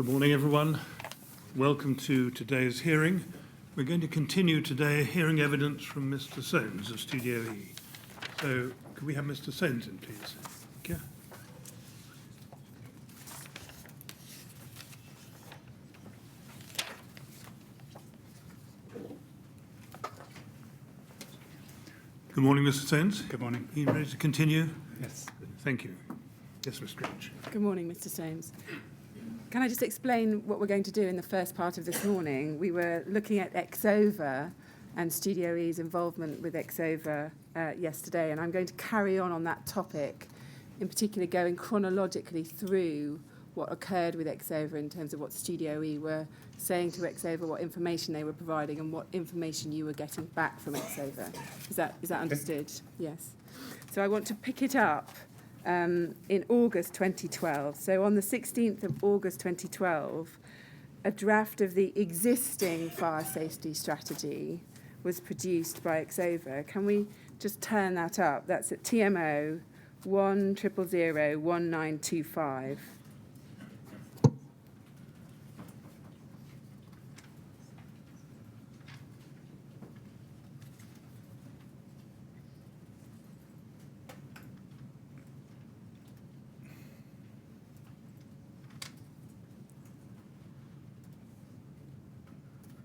Good morning, everyone. Welcome to today's hearing. We're going to continue today hearing evidence from Mr. Sounes of Studio E. So, could we have Mr. Sounes in, please? Thank you. Good morning, Mr. Sounes. Good morning. Are you ready to continue? Yes. Thank you. Yes, Ms. Grange. Good morning, Mr. Sounes. Can I just explain what we're going to do in the first part of this morning? We were looking at Exova and Studio E's involvement with Exova yesterday, and I'm going to carry on that topic, in particular going chronologically through what occurred with Exova in terms of what Studio E were saying to Exova, what information they were providing, and what information you were getting back from Exova. Is that understood? Yes. So I want to pick it up in August 2012. So on the 16th of August 2012, a draft of the existing fire safety strategy was produced by Exova. Can we just turn that up? That's at TMO 1001925.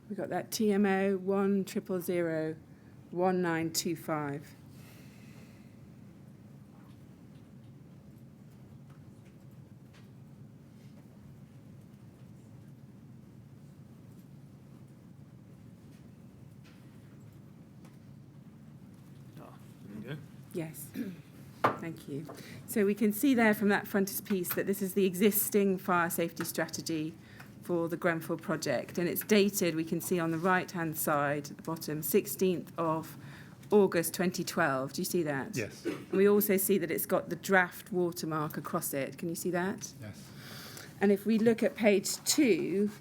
We've got that TMO 1001925. There you go. Yes. Thank you. So we can see there from that frontispiece that this is the existing fire safety strategy for the Grenfell project, and it's dated, we can see on the right-hand side at the bottom, 16th of August 2012. Do you see that? Yes. And we also see that it's got the draft watermark across it. Can you see that? Yes. And if we look at page 2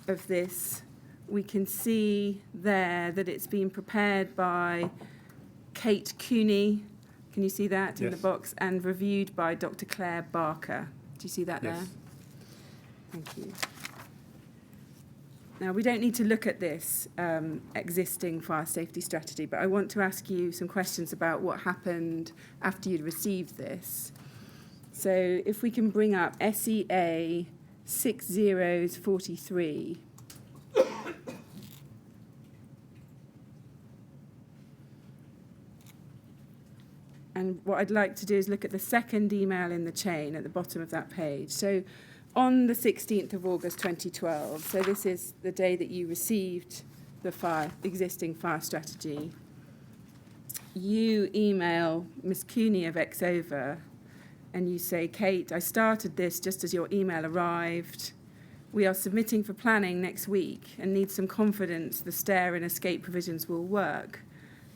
of this, we can see there that it's been prepared by Kate Cooney. Can you see that in the Yes. box? And reviewed by Dr. Claire Barker. Do you see that Yes. there? Thank you. Now, we don't need to look at this existing fire safety strategy, but I want to ask you some questions about what happened after you'd received this. So if we can bring up SEA 6043. And what I'd like to do is look at the second email in the chain at the bottom of that page. So on the 16th of August 2012, so this is the day that you received the existing fire strategy, you email Ms. Cooney of Exova and you say, Kate, I started this just as your email arrived. We are submitting for planning next week and need some confidence the stair and escape provisions will work.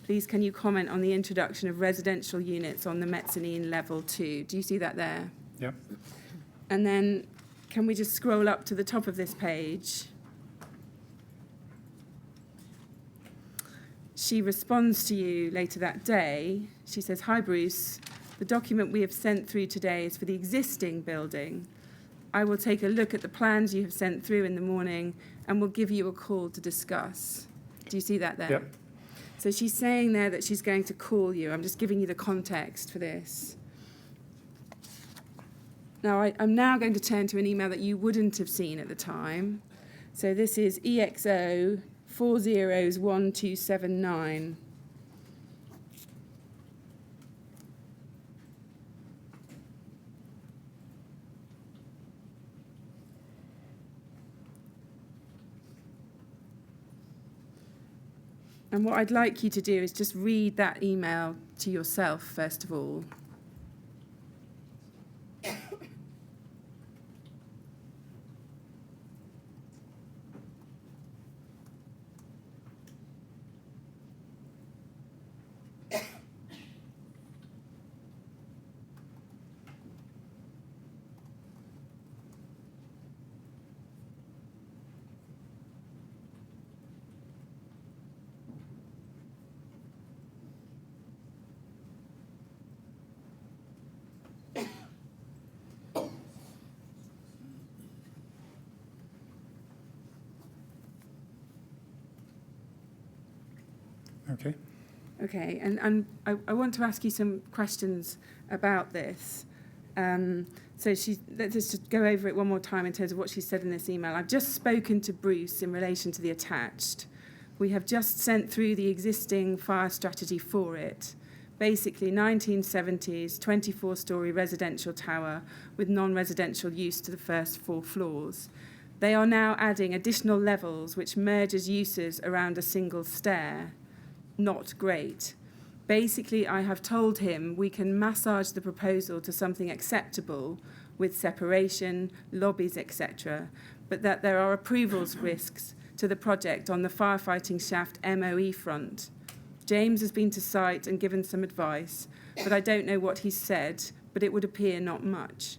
Please can you comment on the introduction of residential units on the mezzanine level 2? Do you see that there? Yep. And then can we just scroll up to the top of this page? She responds to you later that day. She says, hi, Bruce. The document we have sent through today is for the existing building. I will take a look at the plans you have sent through in the morning and will give you a call to discuss. Do you see that there? Yep. So she's saying there that she's going to call you. I'm just giving you the context for this. Now, I'm now going to turn to an email that you wouldn't have seen at the time. So this is EXO 401279. And what I'd like you to do is just read that email to yourself, first of all. Okay. Okay, and I want to ask you some questions about this. So let's just go over it one more time in terms of what she said in this email. I've just spoken to Bruce in relation to the attached. We have just sent through the existing fire strategy for it. Basically, 1970s, 24-storey residential tower with non-residential use to the first 4 floors. They are now adding additional levels which merges uses around a single stair. Not great. Basically, I have told him we can massage the proposal to something acceptable with separation, lobbies, etc., but that there are approvals risks to the project on the firefighting shaft MOE front. James has been to site and given some advice, but I don't know what he's said, but it would appear not much.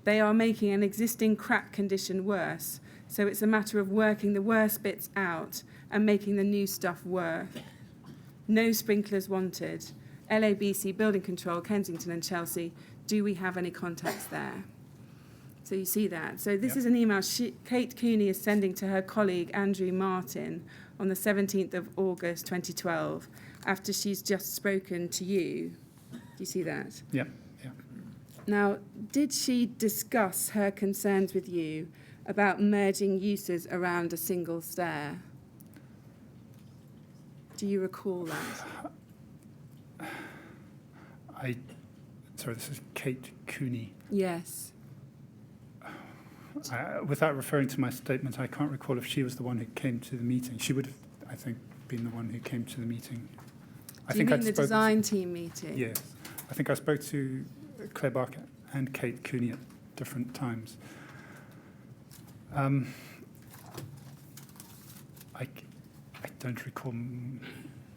They are making an existing crack condition worse, so it's a matter of working the worst bits out and making the new stuff work. No sprinklers wanted. LABC, Building Control, Kensington and Chelsea. Do we have any contacts there? So you see that. So this is an email Kate Cooney is sending to her colleague Andrew Martin on the 17th of August 2012 after she's just spoken to you. Do you see that? Yeah. Now, did she discuss her concerns with you about merging uses around a single stair? Do you recall that? Sorry, this is Kate Cooney. Yes. Without referring to my statement, I can't recall if she was the one who came to the meeting. She would have, I think, been the one who came to the meeting. Do you mean the design team meeting? Yes. I think I spoke to Claire Barker and Kate Cooney at different times. I don't recall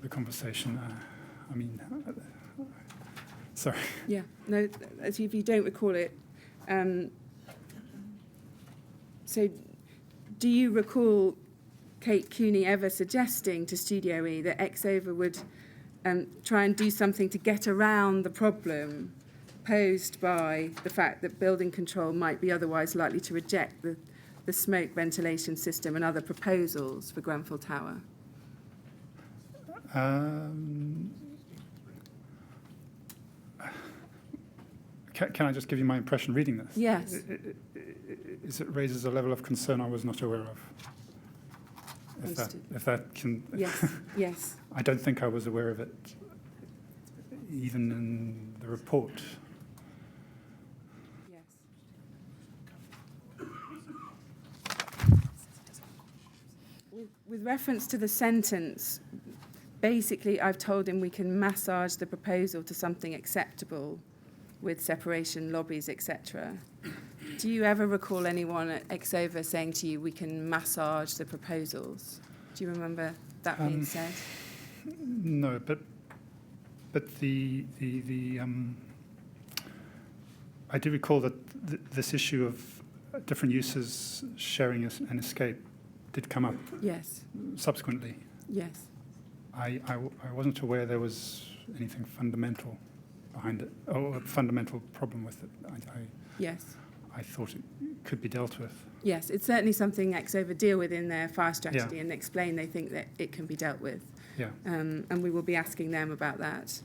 the conversation. Sorry. Yeah. No, if you don't recall it. So do you recall Kate Cooney ever suggesting to Studio E that Exover would try and do something to get around the problem posed by the fact that building control might be otherwise likely to reject the smoke ventilation system and other proposals for Grenfell Tower? Can I just give you my impression reading this? Yes. It raises a level of concern I was not aware of. If that can... Yes, yes. I don't think I was aware of it, even in the report. Yes. With reference to the sentence, basically I've told him we can massage the proposal to something acceptable with separation, lobbies, etc. Do you ever recall anyone at Exover saying to you, we can massage the proposals? Do you remember that being said? No, but the I do recall that this issue of different uses sharing an escape did come up. Yes. Subsequently. Yes. I wasn't aware there was anything fundamental behind it, or a fundamental problem with it. Yes. I thought it could be dealt with. Yes, it's certainly something Exover deal with in their fire strategy and explain they think that it can be dealt with. Yeah. And we will be asking them about that.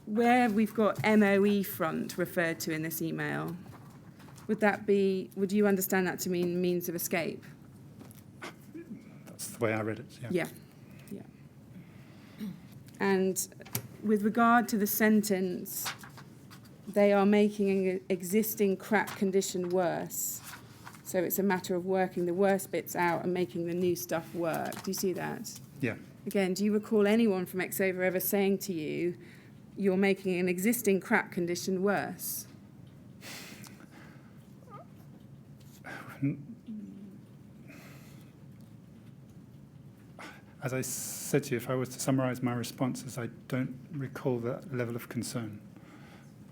Where we've got MOE front referred to in this email, would you understand that to mean means of escape? That's the way I read it, yeah. Yeah. And with regard to the sentence, they are making an existing crack condition worse. So it's a matter of working the worst bits out and making the new stuff work. Do you see that? Yeah. Again, do you recall anyone from Exover ever saying to you, you're making an existing crack condition worse? As I said to you, if I was to summarize my responses, I don't recall that level of concern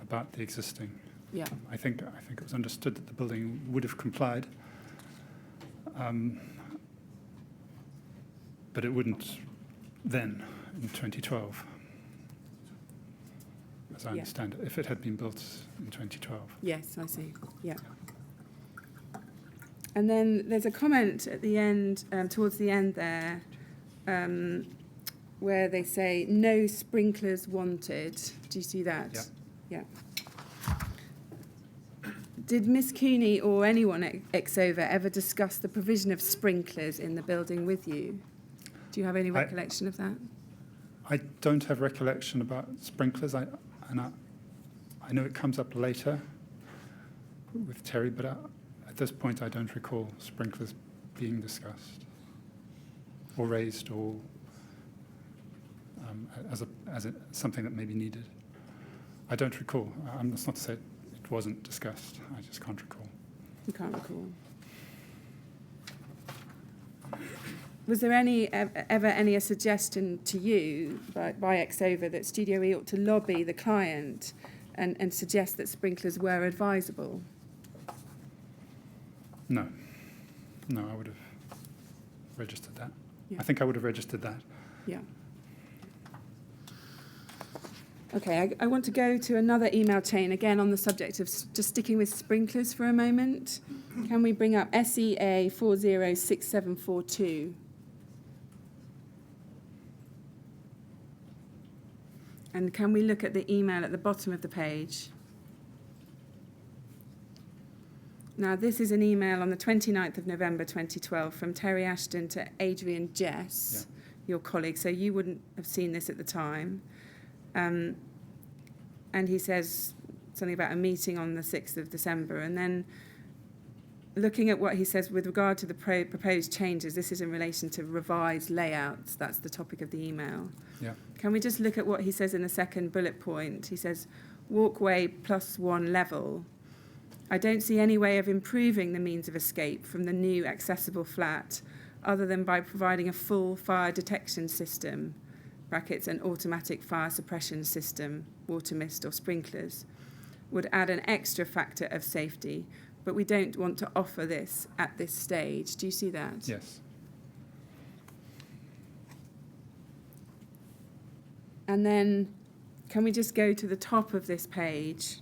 about the existing. Yeah. I think it was understood that the building would have complied, but it wouldn't then in 2012. as I Yeah. understand it, if it had been built in 2012. Yes, I see. Yeah. And then there's a comment at the end, towards the end there, where they say no sprinklers wanted. Do you see that? Yeah. Did Miss Cooney or anyone at Exova ever discuss the provision of sprinklers in the building with you? Do you have any recollection of that? I don't have recollection about sprinklers. I know it comes up later with Terry, but at this point I don't recall sprinklers being discussed or raised or as something that may be needed. I don't recall. That's not to say it wasn't discussed. I just can't recall. You can't recall. Was there ever any suggestion to you by Exova that Studio E ought to lobby the client and suggest that sprinklers were advisable? No, I would have registered that. Yeah. I think I would have registered that. Yeah. Okay, I want to go to another email chain, again on the subject of just sticking with sprinklers for a moment. Can we bring up SEA 406742? And can we look at the email at the bottom of the page? Now, this is an email on the 29th of November 2012 from Terry Ashton to Adrian Jess, your colleague, so you wouldn't have seen this at the time. And he says something about a meeting on the 6th of December. And then looking at what he says with regard to the proposed changes, this is in relation to revised layouts. That's the topic of the email. Yeah. Can we just look at what he says in the second bullet point? He says, walkway +1 level. I don't see any way of improving the means of escape from the new accessible flat other than by providing a full fire detection system, brackets, an automatic fire suppression system, water mist or sprinklers, would add an extra factor of safety, but we don't want to offer this at this stage. Do you see that? Yes. And then can we just go to the top of this page?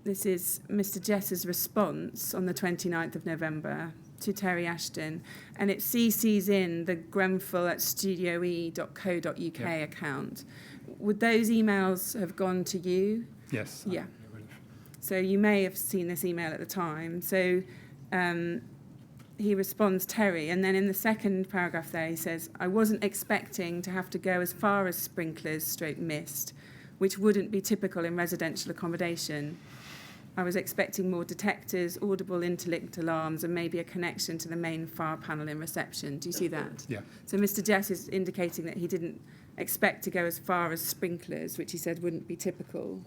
This is Mr. Jess's response on the 29th of November to Terry Ashton, and it CCs in the grenfell@studioe.co.uk account. Would those emails have gone to you? Yes. Yeah. I would have. So you may have seen this email at the time. So he responds, Terry, and then in the second paragraph there he says, I wasn't expecting to have to go as far as sprinklers / mist, which wouldn't be typical in residential accommodation. I was expecting more detectors, audible interlinked alarms, and maybe a connection to the main fire panel in reception. Do you see that? Yeah. So Mr. Jess is indicating that he didn't expect to go as far as sprinklers, which he said wouldn't be typical.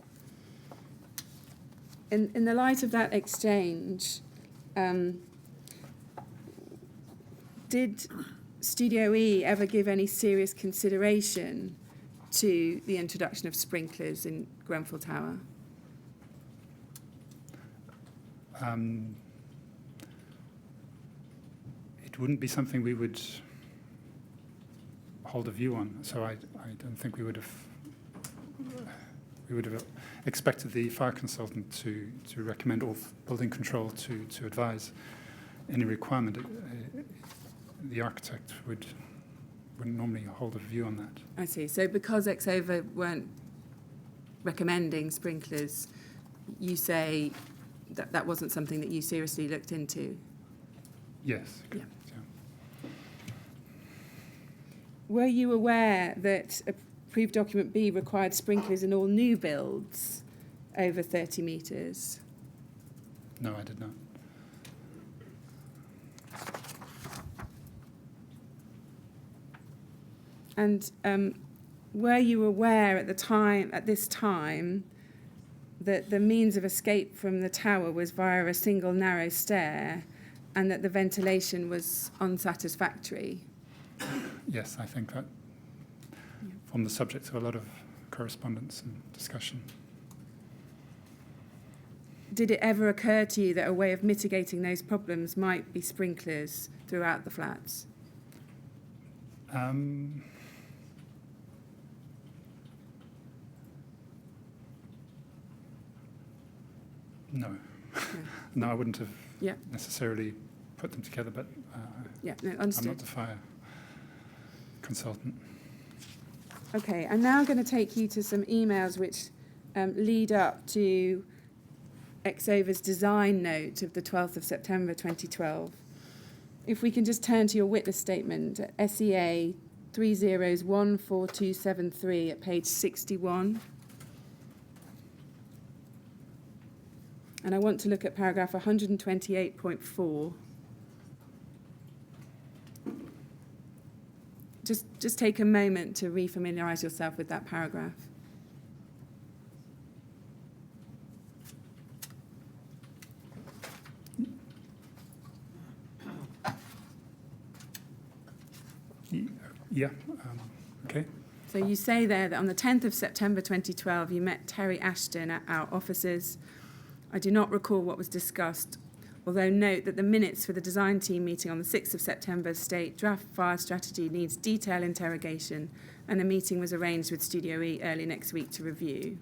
In the light of that exchange, did Studio E ever give any serious consideration to the introduction of sprinklers in Grenfell Tower? It wouldn't be something we would hold a view on, so I don't think we would have expected the fire consultant to recommend, or building control to advise any requirement. The architect wouldn't normally hold a view on that. I see. So because Exova weren't recommending sprinklers, you say that wasn't something that you seriously looked into? Yes. Yeah. Yeah. Were you aware that approved document B required sprinklers in all new builds over 30 metres? No, I did not. And were you aware at this time, that the means of escape from the tower was via a single narrow stair and that the ventilation was unsatisfactory? Yes, I think that formed the subject of a lot of correspondence and discussion. Did it ever occur to you that a way of mitigating those problems might be sprinklers throughout the flats? No. No, I wouldn't have Yeah. necessarily put them together, but Yeah, no, I'm understood. not the fire consultant. Okay, I'm now going to take you to some emails which lead up to Exover's design note of the 12th of September 2012. If we can just turn to your witness statement, SEA 30144273 at page 61. And I want to look at paragraph 128.4. Just take a moment to refamiliarise yourself with that paragraph. Yeah, okay. So you say there that on the 10th of September 2012, you met Terry Ashton at our offices. I do not recall what was discussed, although note that the minutes for the design team meeting on the 6th of September state draft fire strategy needs detailed interrogation, and a meeting was arranged with Studio E early next week to review.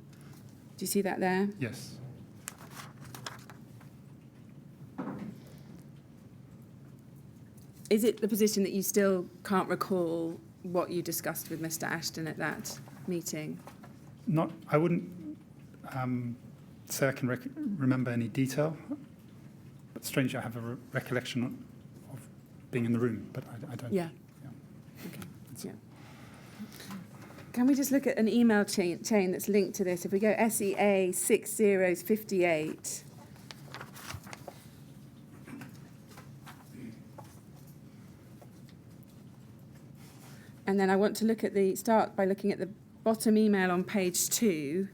Do you see that there? Yes. Is it the position that you still can't recall what you discussed with Mr. Ashton at that meeting? I wouldn't say I can remember any detail, but strangely I have a recollection of being in the room, but I don't. Yeah. Yeah. Okay. Yeah. Can we just look at an email chain that's linked to this? If we go SEA 6058. And then I want to start by looking at the bottom email on page 2.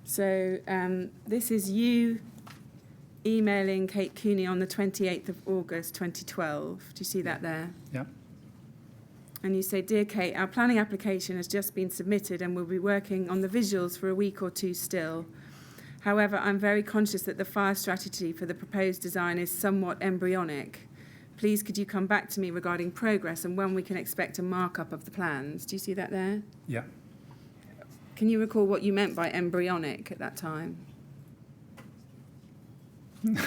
So this is you emailing Kate Cooney on the 28th of August 2012. Do you see that there? Yeah. And you say, "Dear Kate, our planning application has just been submitted and we'll be working on the visuals for a week or two still. However, I'm very conscious that the fire strategy for the proposed design is somewhat embryonic. Please could you come back to me regarding progress and when we can expect a markup of the plans?" Do you see that there? Yeah. Can you recall what you meant by embryonic at that time? Well,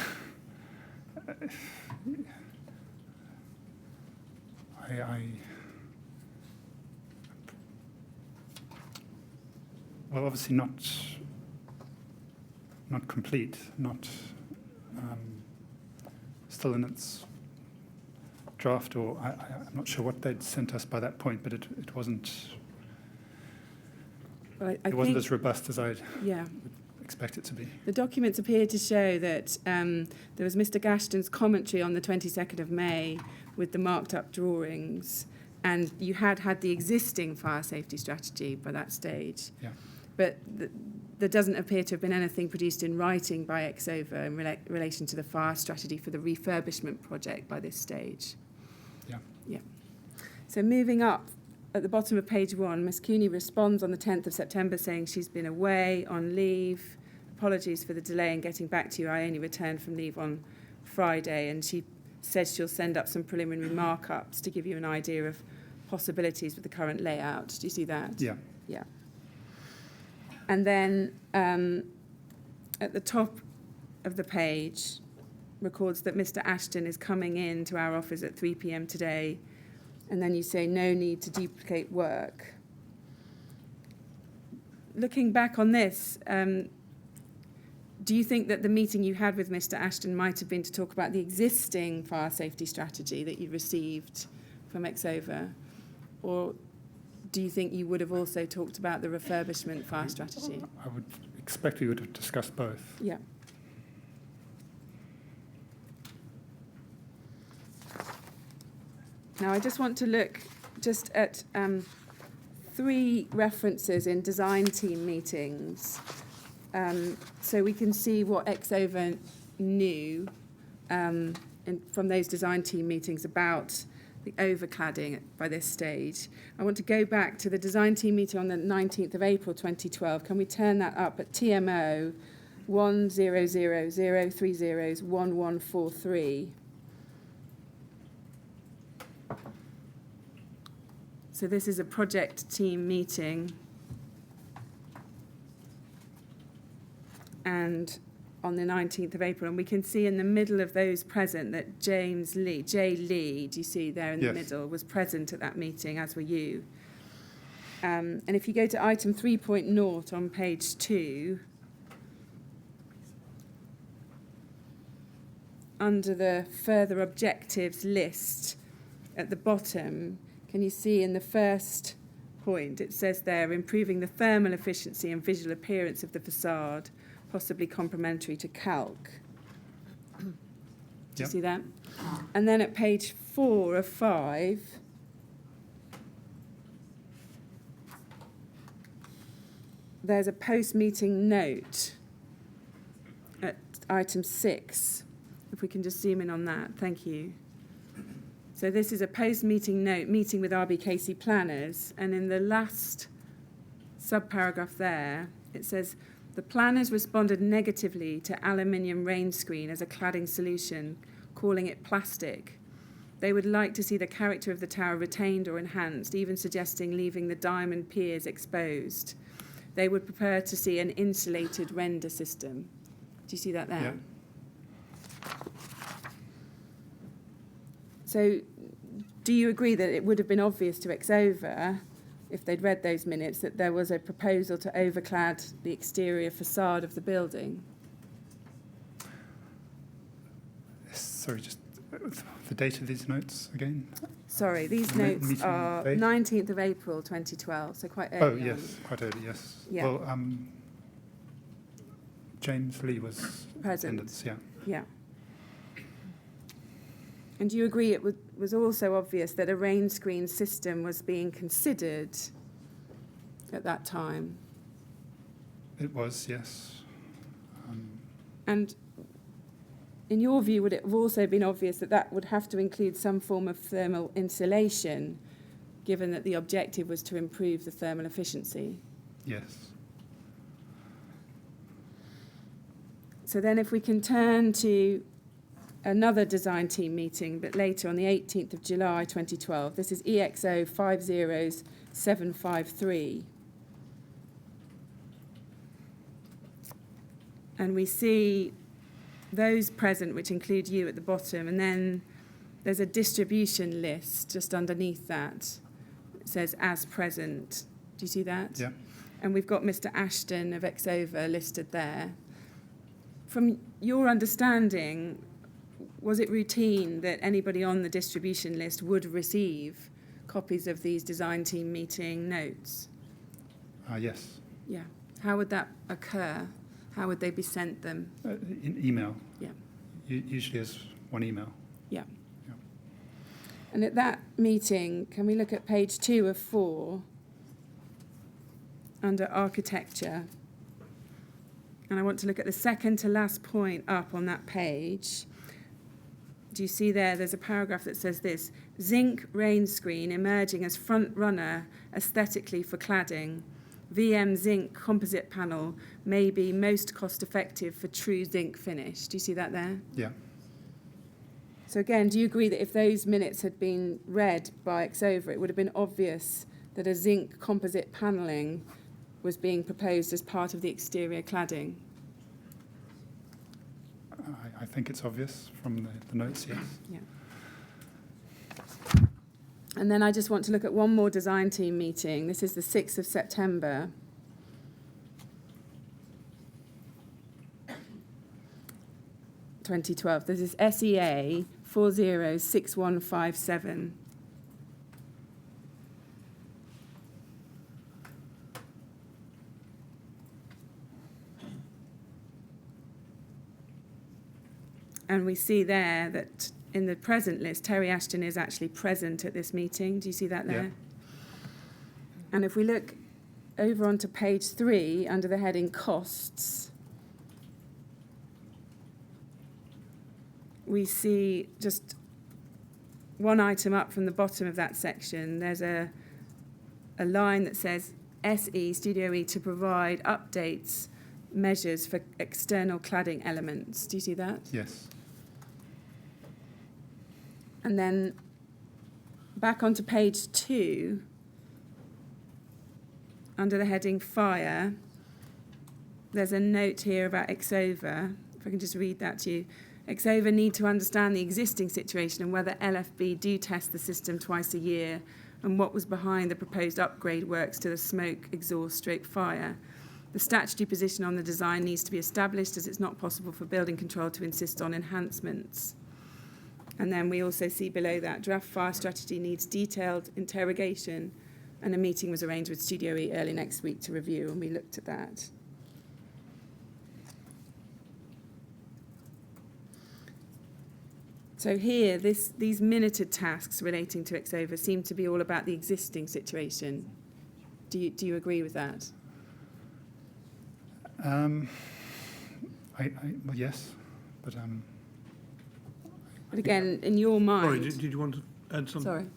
obviously not complete, not still in its draft, or I'm not sure what they'd sent us by that point, but it wasn't. Well, It wasn't as robust as I'd expect it to be. The documents appear to show that there was Mr. Gashton's commentary on the 22nd of May with the marked up drawings, and you had the existing fire safety strategy by that stage. Yeah. But there doesn't appear to have been anything produced in writing by Exover in relation to the fire strategy for the refurbishment project by this stage. Yeah. Yeah. So moving up, at the bottom of page 1, Ms. Cooney responds on the 10th of September saying she's been away on leave. Apologies for the delay in getting back to you. I only returned from leave on Friday, and she says she'll send up some preliminary markups to give you an idea of possibilities with the current layout. Do you see that? Yeah. Yeah. And then at the top of the page records that Mr. Ashton is coming in to our office at 3 p.m. today. And then you say, no need to duplicate work. Looking back on this, do you think that the meeting you had with Mr. Ashton might have been to talk about the existing fire safety strategy that you received from Exover? Or do you think you would have also talked about the refurbishment fire strategy? I would expect we would have discussed both. Yeah. Now, I just want to look just at 3 references in design team meetings so we can see what Exover knew from those design team meetings about the overcladding by this stage. I want to go back to the design team meeting on the 19th of April 2012. Can we turn that up at TMO 10003011143? So this is a project team meeting and on the 19th of April. And we can see in the middle of those present that J. Lee, do you see there in the Yes. middle, was present at that meeting, as were you. And if you go to item 3.0 on page 2, under the further objectives list at the bottom, can you see in the first point, it says there, improving the thermal efficiency and visual appearance of the facade, possibly complementary to calc. Do you Yep. see that? And then at page 4 of 5, there's a post-meeting note at item 6. If we can just zoom in on that, thank you. So this is a post-meeting note, meeting with RBKC planners, and in the last subparagraph there, it says, the planners responded negatively to aluminium rain screen as a cladding solution, calling it plastic. They would like to see the character of the tower retained or enhanced, even suggesting leaving the diamond piers exposed. They would prefer to see an insulated render system. Do you see that there? Yeah. So do you agree that it would have been obvious to Exova, if they'd read those minutes, that there was a proposal to overclad the exterior facade of the building? Sorry, just the date of these notes again? Sorry, these The notes meeting are date? 19th of April 2012, so quite early Oh, on. yes, quite early, yes. Yeah. Well, James Lee was Present. attendance, yeah. Yeah. And do you agree it was also obvious that a rain screen system was being considered at that time? It was, yes. And in your view, would it have also been obvious that that would have to include some form of thermal insulation, given that the objective was to improve the thermal efficiency? Yes. So then if we can turn to another design team meeting, but later on the 18th of July 2012. This is EXO 50753. And we see those present, which include you at the bottom, and then there's a distribution list just underneath that. It says as present. Do you see that? Yeah. And we've got Mr. Ashton of Exova listed there. From your understanding, was it routine that anybody on the distribution list would receive copies of these design team meeting notes? Yes. Yeah. How would that occur? How would they be sent them? In email. Yeah. Usually as one email. Yeah. Yeah. And at that meeting, can we look at page 2 of 4 under architecture? And I want to look at the second to last point up on that page. Do you see there's a paragraph that says this: zinc rain screen emerging as front runner aesthetically for cladding. VM zinc composite panel may be most cost effective for true zinc finish. Do you see that there? Yeah. So again, do you agree that if those minutes had been read by Exova, it would have been obvious that a zinc composite panelling was being proposed as part of the exterior cladding? I think it's obvious from the notes, yes. Yeah. And then I just want to look at one more design team meeting. This is the 6th of September. This is SEA 406157. And we see there that in the present list, Terry Ashton is actually present at this meeting. Do you see that there? Yeah. And if we look over onto page 3 under the heading costs, we see just one item up from the bottom of that section. There's a line that says SE, Studio E, to provide updates, measures for external cladding elements. Do you see that? Yes. And then back onto page 2, under the heading fire, there's a note here about Exova. If I can just read that to you. Exova need to understand the existing situation and whether LFB do test the system twice a year and what was behind the proposed upgrade works to the smoke, exhaust, fire. The statutory position on the design needs to be established as it's not possible for building control to insist on enhancements. And then we also see below that draft fire strategy needs detailed interrogation, and a meeting was arranged with Studio E early next week to review, and we looked at that. So here, these minuted tasks relating to Exova seem to be all about the existing situation. Do you agree with that? Well, yes, but But again, in your mind... Sorry, did you want to add something?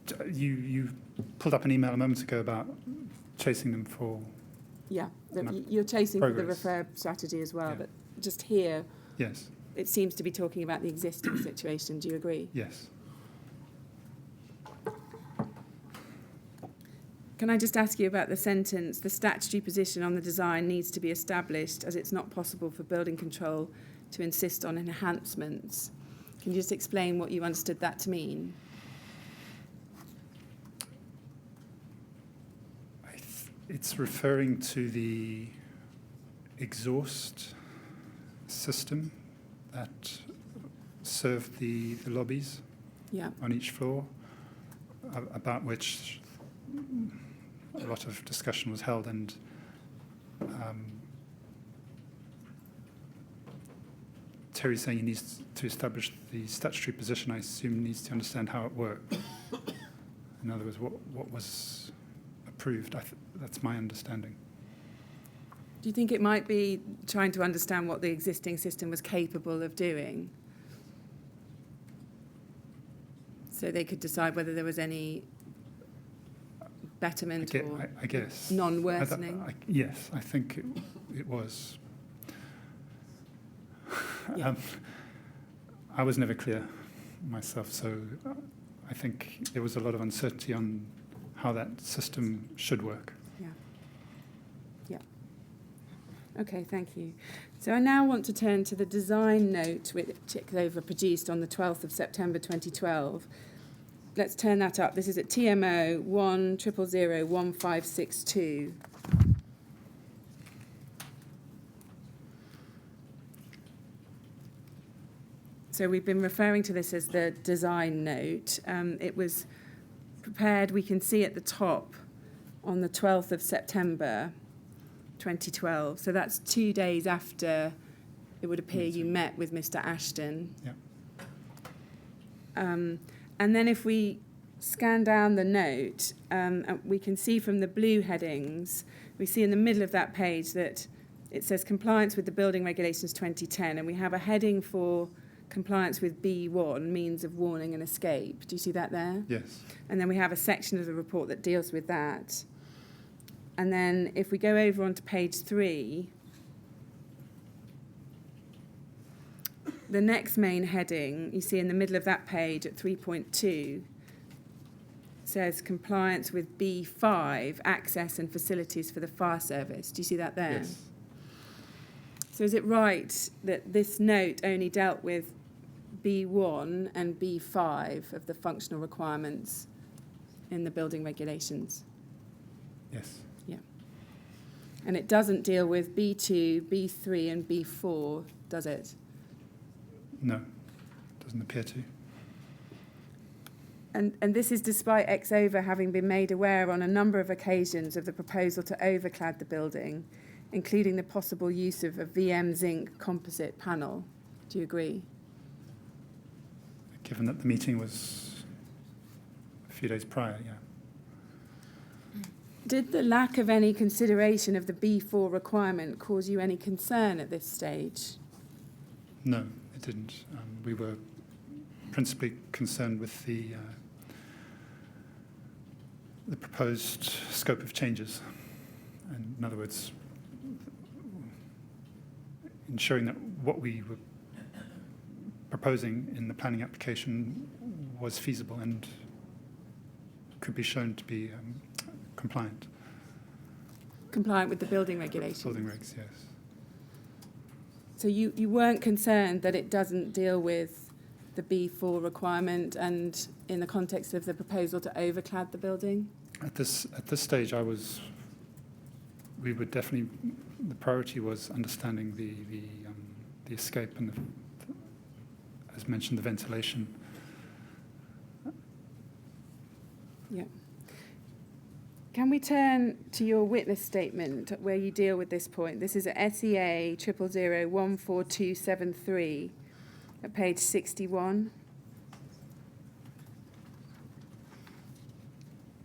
Sorry. you pulled up an email a moment ago about chasing them for... Yeah, you're chasing for the Progress. refurb strategy as well, Yeah. but just here, Yes, it seems to be talking about the existing situation. Do you agree? yes. Can I just ask you about the sentence, the statutory position on the design needs to be established as it's not possible for building control to insist on enhancements. Can you just explain what you understood that to mean? It's referring to the exhaust system that served the lobbies Yeah. on each floor, about which a lot of discussion was held, and Terry's saying he needs to establish the statutory position. I assume he needs to understand how it worked. In other words, what was approved. That's my understanding. Do you think it might be trying to understand what the existing system was capable of doing? So they could decide whether there was any betterment or I guess. non-worsening? Yes, I think it was. Yeah. I was never clear myself, so I think there was a lot of uncertainty on how that system should work. Yeah. Okay, thank you. So I now want to turn to the design note which Exova produced on the 12th of September 2012. Let's turn that up. This is at TMO 1001562. So we've been referring to this as the design note. It was prepared, we can see at the top, on the 12th of September 2012. So that's 2 days after it would appear you met with Mr. Ashton. Yeah. And then if we scan down the note, we can see from the blue headings, we see in the middle of that page that it says compliance with the Building Regulations 2010, and we have a heading for compliance with B1, means of warning and escape. Do you see that there? Yes. And then we have a section of the report that deals with that. And then if we go over onto page 3, the next main heading, you see in the middle of that page at 3.2, says compliance with B5, access and facilities for the fire service. Do you see that there? Yes. So is it right that this note only dealt with B1 and B5 of the functional requirements in the building regulations? Yes. Yeah. And it doesn't deal with B2, B3 and B4, does it? No, doesn't appear to. And this is despite Exova having been made aware on a number of occasions of the proposal to overclad the building, including the possible use of a VM zinc composite panel. Do you agree? Given that the meeting was a few days prior, yeah. Did the lack of any consideration of the B4 requirement cause you any concern at this stage? No, it didn't. We were principally concerned with the proposed scope of changes. And in other words, ensuring that what we were proposing in the planning application was feasible and could be shown to be compliant. Compliant with the building regulations? Building regs, yes. So you weren't concerned that it doesn't deal with the B4 requirement and in the context of the proposal to overclad the building? At this stage, we would definitely, the priority was understanding the escape and, as mentioned, the ventilation. Yeah. Can we turn to your witness statement where you deal with this point? This is at SEA 000014273 at page 61.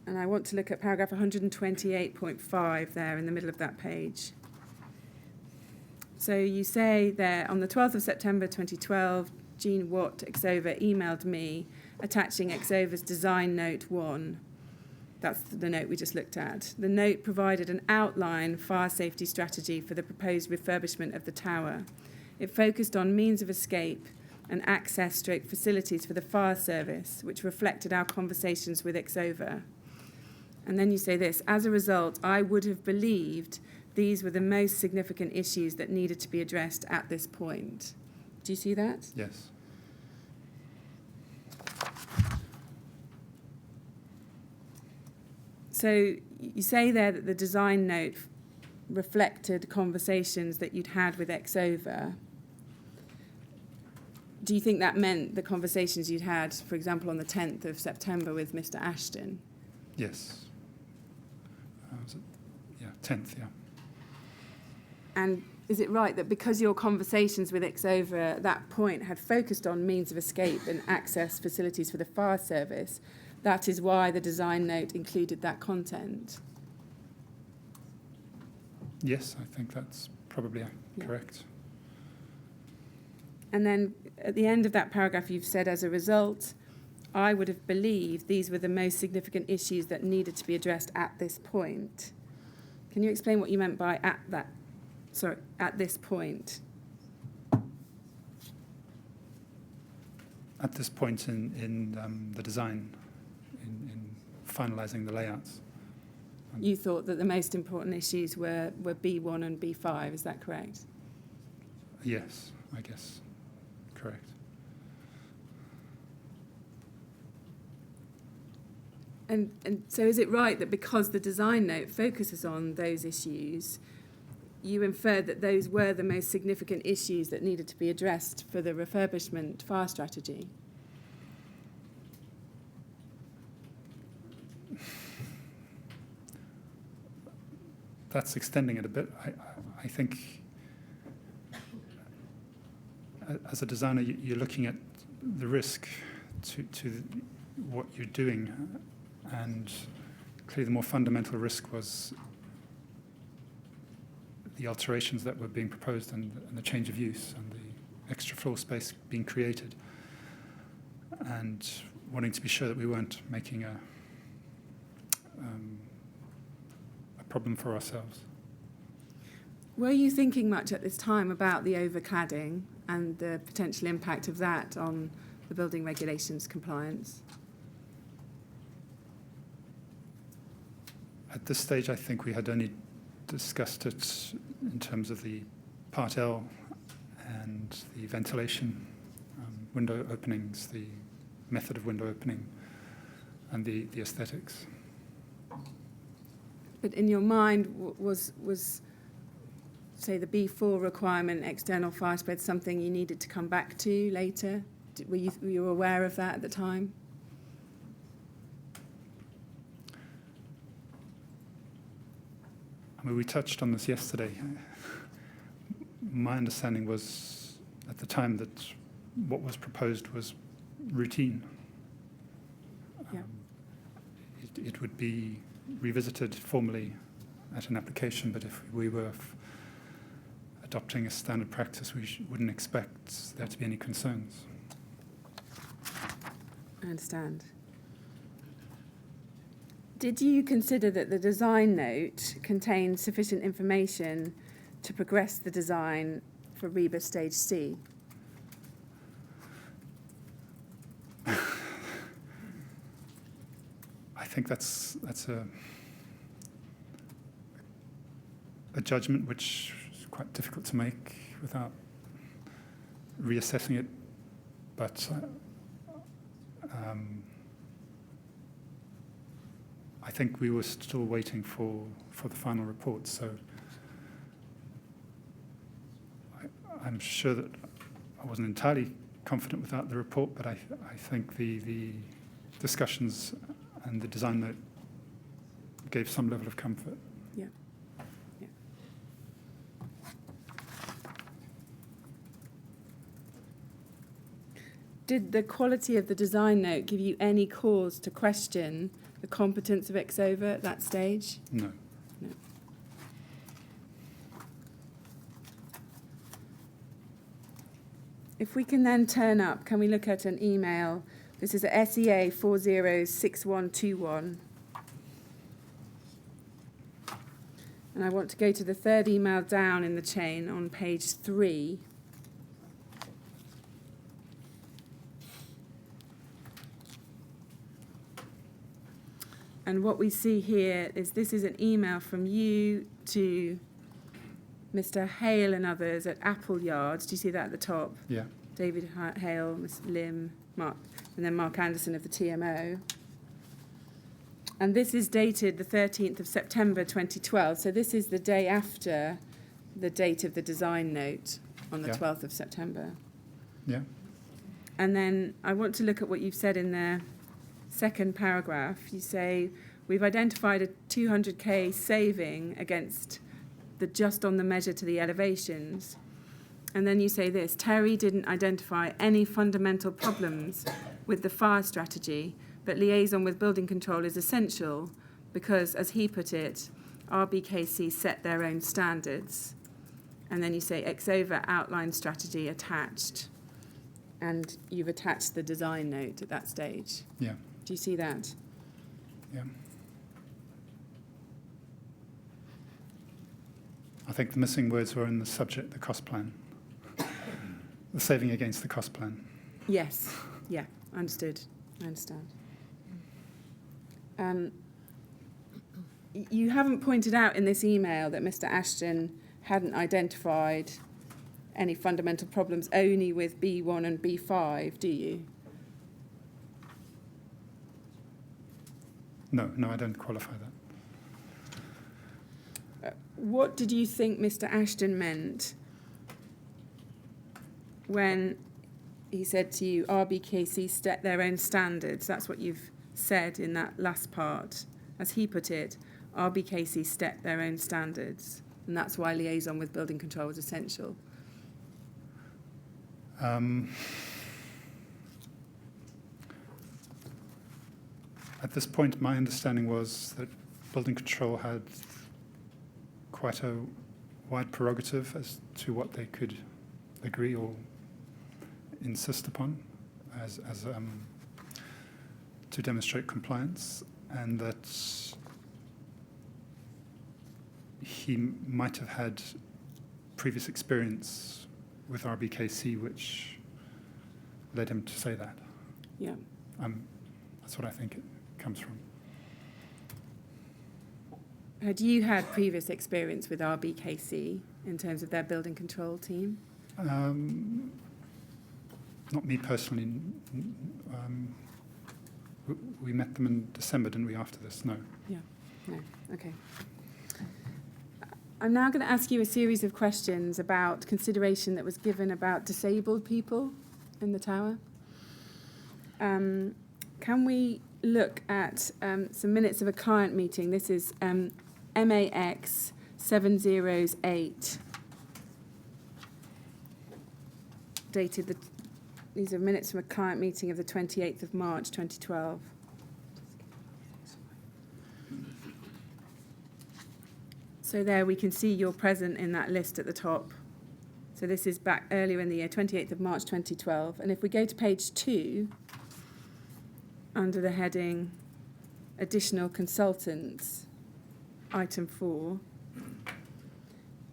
And I want to look at paragraph 128.5 there in the middle of that page. So you say there, on the 12th of September 2012, Jean Watt, Exova, emailed me attaching Exova's design note 1. That's the note we just looked at. The note provided an outline fire safety strategy for the proposed refurbishment of the tower. It focused on means of escape and access stroke facilities for the fire service, which reflected our conversations with Exova. And then you say this, as a result, I would have believed these were the most significant issues that needed to be addressed at this point. Do you see that? Yes. So you say there that the design note reflected conversations that you'd had with Exova. Do you think that meant the conversations you'd had, for example, on the 10th of September with Mr. Ashton? Yes. Was it? Yeah, 10th, yeah. And is it right that because your conversations with Exova at that point had focused on means of escape and access facilities for the fire service, that is why the design note included that content? Yes, I think that's probably correct. And then at the end of that paragraph, you've said, as a result, I would have believed these were the most significant issues that needed to be addressed at this point. Can you explain what you meant by at this point? At this point in the design, in finalising the layouts. You thought that the most important issues were B1 and B5, is that correct? Yes, I guess. Correct. And so is it right that because the design note focuses on those issues, you inferred that those were the most significant issues that needed to be addressed for the refurbishment fire strategy? That's extending it a bit. I think as a designer, you're looking at the risk to what you're doing, and clearly the more fundamental risk was the alterations that were being proposed and the change of use and the extra floor space being created, and wanting to be sure that we weren't making a problem for ourselves. Were you thinking much at this time about the overcladding and the potential impact of that on the building regulations compliance? At this stage, I think we had only discussed it in terms of the Part L and the ventilation, window openings, the method of window opening, and the aesthetics. But in your mind, was say, the B4 requirement, external fire spread, something you needed to come back to later? Were you aware of that at the time? I mean, we touched on this yesterday. My understanding was at the time that what was proposed was routine. Yeah. It would be revisited formally at an application, but if we were adopting a standard practice, we wouldn't expect there to be any concerns. I understand. Did you consider that the design note contained sufficient information to progress the design for REBA Stage C? I think that's a judgment which is quite difficult to make without reassessing it, but I think we were still waiting for the final report. So I'm sure that I wasn't entirely confident without the report, but I think the discussions and the design note gave some level of comfort. Yeah. Yeah. Did the quality of the design note give you any cause to question the competence of Exova at that stage? No. No. If we can then turn up, can we look at an email? This is a SEA 406121. And I want to go to the third email down in the chain on page 3. And what we see here is this is an email from you to Mr. Hale and others at Appleyard. Do you see that at the top? Yeah. David Hale, Miss Lim, Mark, and then Mark Anderson of the TMO. And this is dated the 13th of September 2012. So this is the day after the date of the design note on the 12th of September. Yeah. And then I want to look at what you've said in the second paragraph. You say, we've identified a 200k saving against the just on the measure to the elevations. And then you say this, Terry didn't identify any fundamental problems with the fire strategy, but liaison with building control is essential because, as he put it, RBKC set their own standards. And then you say Exova outline strategy attached. And you've attached the design note at that stage. Yeah. Do you see that? Yeah. I think the missing words were in the subject, the cost plan. The saving against the cost plan. Yes. Yeah. Understood. I understand. You haven't pointed out in this email that Mr. Ashton hadn't identified any fundamental problems only with B1 and B5, do you? No, I don't qualify that. What did you think Mr. Ashton meant when he said to you, RBKC set their own standards? That's what you've said in that last part. As he put it, RBKC set their own standards, and that's why liaison with building control was essential. At this point, my understanding was that building control had quite a wide prerogative as to what they could agree or insist upon as to demonstrate compliance, and that he might have had previous experience with RBKC which led him to say that. Yeah. That's what I think it comes from. Had you had previous experience with RBKC in terms of their building control team? Not me personally. We met them in December, didn't we, after this? No. Yeah. No. Okay. I'm now going to ask you a series of questions about consideration that was given about disabled people in the tower. Can we look at some minutes of a client meeting? This is MAX 708, dated these are minutes from a client meeting of the 28th of March 2012. So there we can see you're present in that list at the top. So this is back earlier in the year, 28th of March 2012. And if we go to page 2, under the heading Additional Consultants, item 4,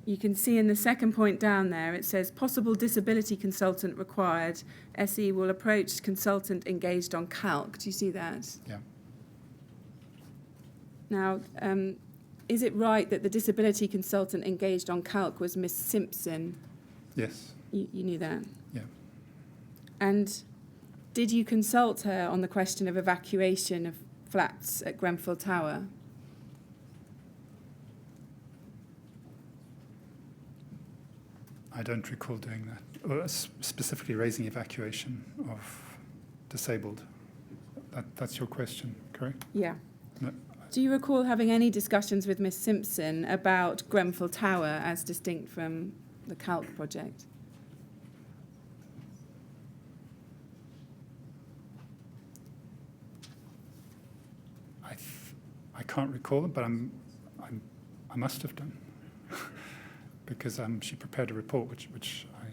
you can see in the second point down there, it says possible disability consultant required. SE will approach consultant engaged on calc. Do you see that? Yeah. Now, is it right that the disability consultant engaged on calc was Miss Simpson? Yes. You knew that? Yeah. And did you consult her on the question of evacuation of flats at Grenfell Tower? I don't recall doing that, or specifically raising evacuation of disabled. That's your question, correct? Yeah. No. Do you recall having any discussions with Miss Simpson about Grenfell Tower as distinct from the Calc project? I can't recall it, but I must have done, because she prepared a report which I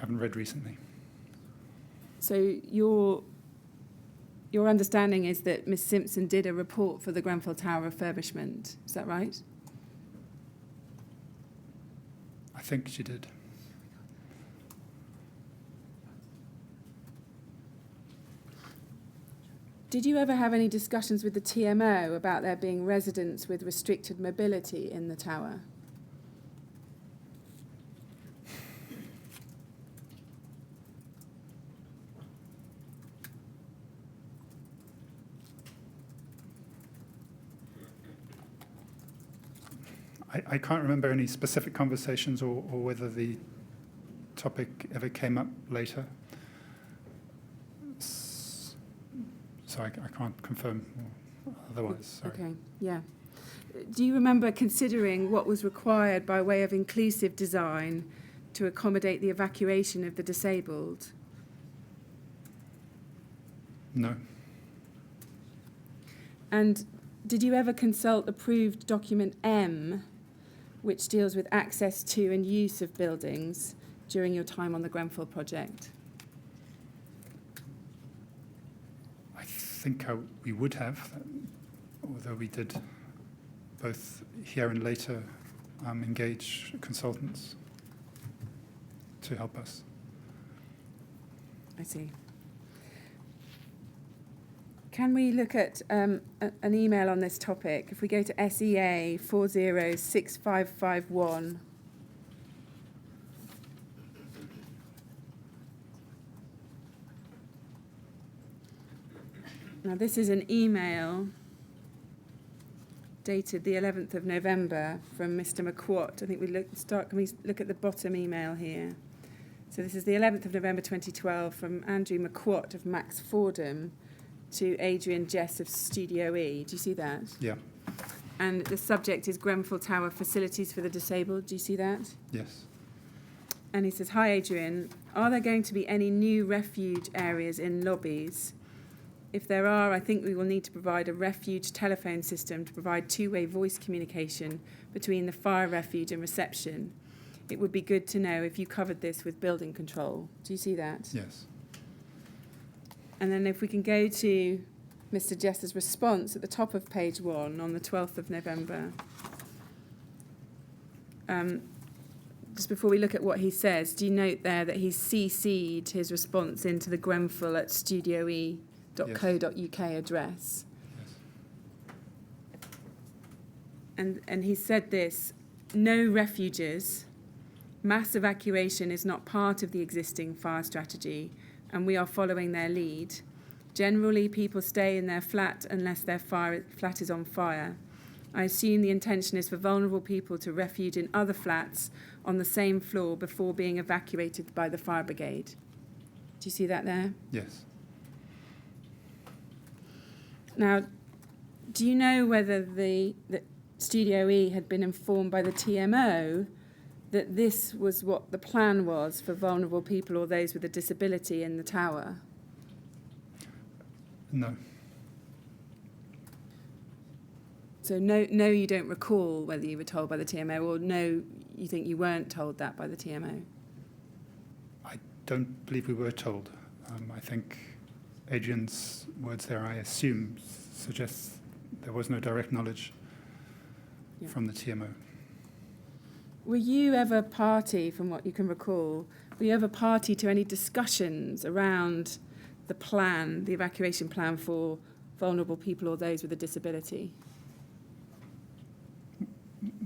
haven't read recently. So your understanding is that Miss Simpson did a report for the Grenfell Tower refurbishment. Is that right? I think she did. Did you ever have any discussions with the TMO about there being residents with restricted mobility in the tower? I can't remember any specific conversations or whether the topic ever came up later. So I can't confirm otherwise. Sorry. Okay, yeah. Do you remember considering what was required by way of inclusive design to accommodate the evacuation of the disabled? No. And did you ever consult approved document M, which deals with access to and use of buildings during your time on the Grenfell project? I think we would have, although we did both here and later engage consultants to help us. I see. Can we look at an email on this topic? If we go to SEA 406551. Now, this is an email dated the 11th of November from Mr. McQuat. I think can we look at the bottom email here? So this is the 11th of November 2012 from Andrew McQuat of Max Fordham to Adrian Jess of Studio E. Do you see that? Yeah. And the subject is Grenfell Tower Facilities for the Disabled. Do you see that? Yes. And he says, "Hi Adrian, are there going to be any new refuge areas in lobbies? If there are, I think we will need to provide a refuge telephone system to provide two-way voice communication between the fire refuge and reception. It would be good to know if you covered this with building control." Do you see that? Yes. And then if we can go to Mr. Jess's response at the top of page 1 on the 12th of November. Just before we look at what he says, do you note there that he's CC'd his response into the Grenfell at studioe.co.uk address? Yes. And he said this: "No refuges. Mass evacuation is not part of the existing fire strategy, and we are following their lead. Generally, people stay in their flat unless their flat is on fire. I assume the intention is for vulnerable people to refuge in other flats on the same floor before being evacuated by the fire brigade." Do you see that there? Yes. Now, do you know whether the Studio E had been informed by the TMO that this was what the plan was for vulnerable people or those with a disability in the tower? No. So no, you don't recall whether you were told by the TMO, or no, you think you weren't told that by the TMO? I don't believe we were told. I think Adrian's words there, I assume, suggests there was no direct knowledge from the TMO. Were you ever party, from what you can recall, were you ever party to any discussions around the plan, the evacuation plan for vulnerable people or those with a disability?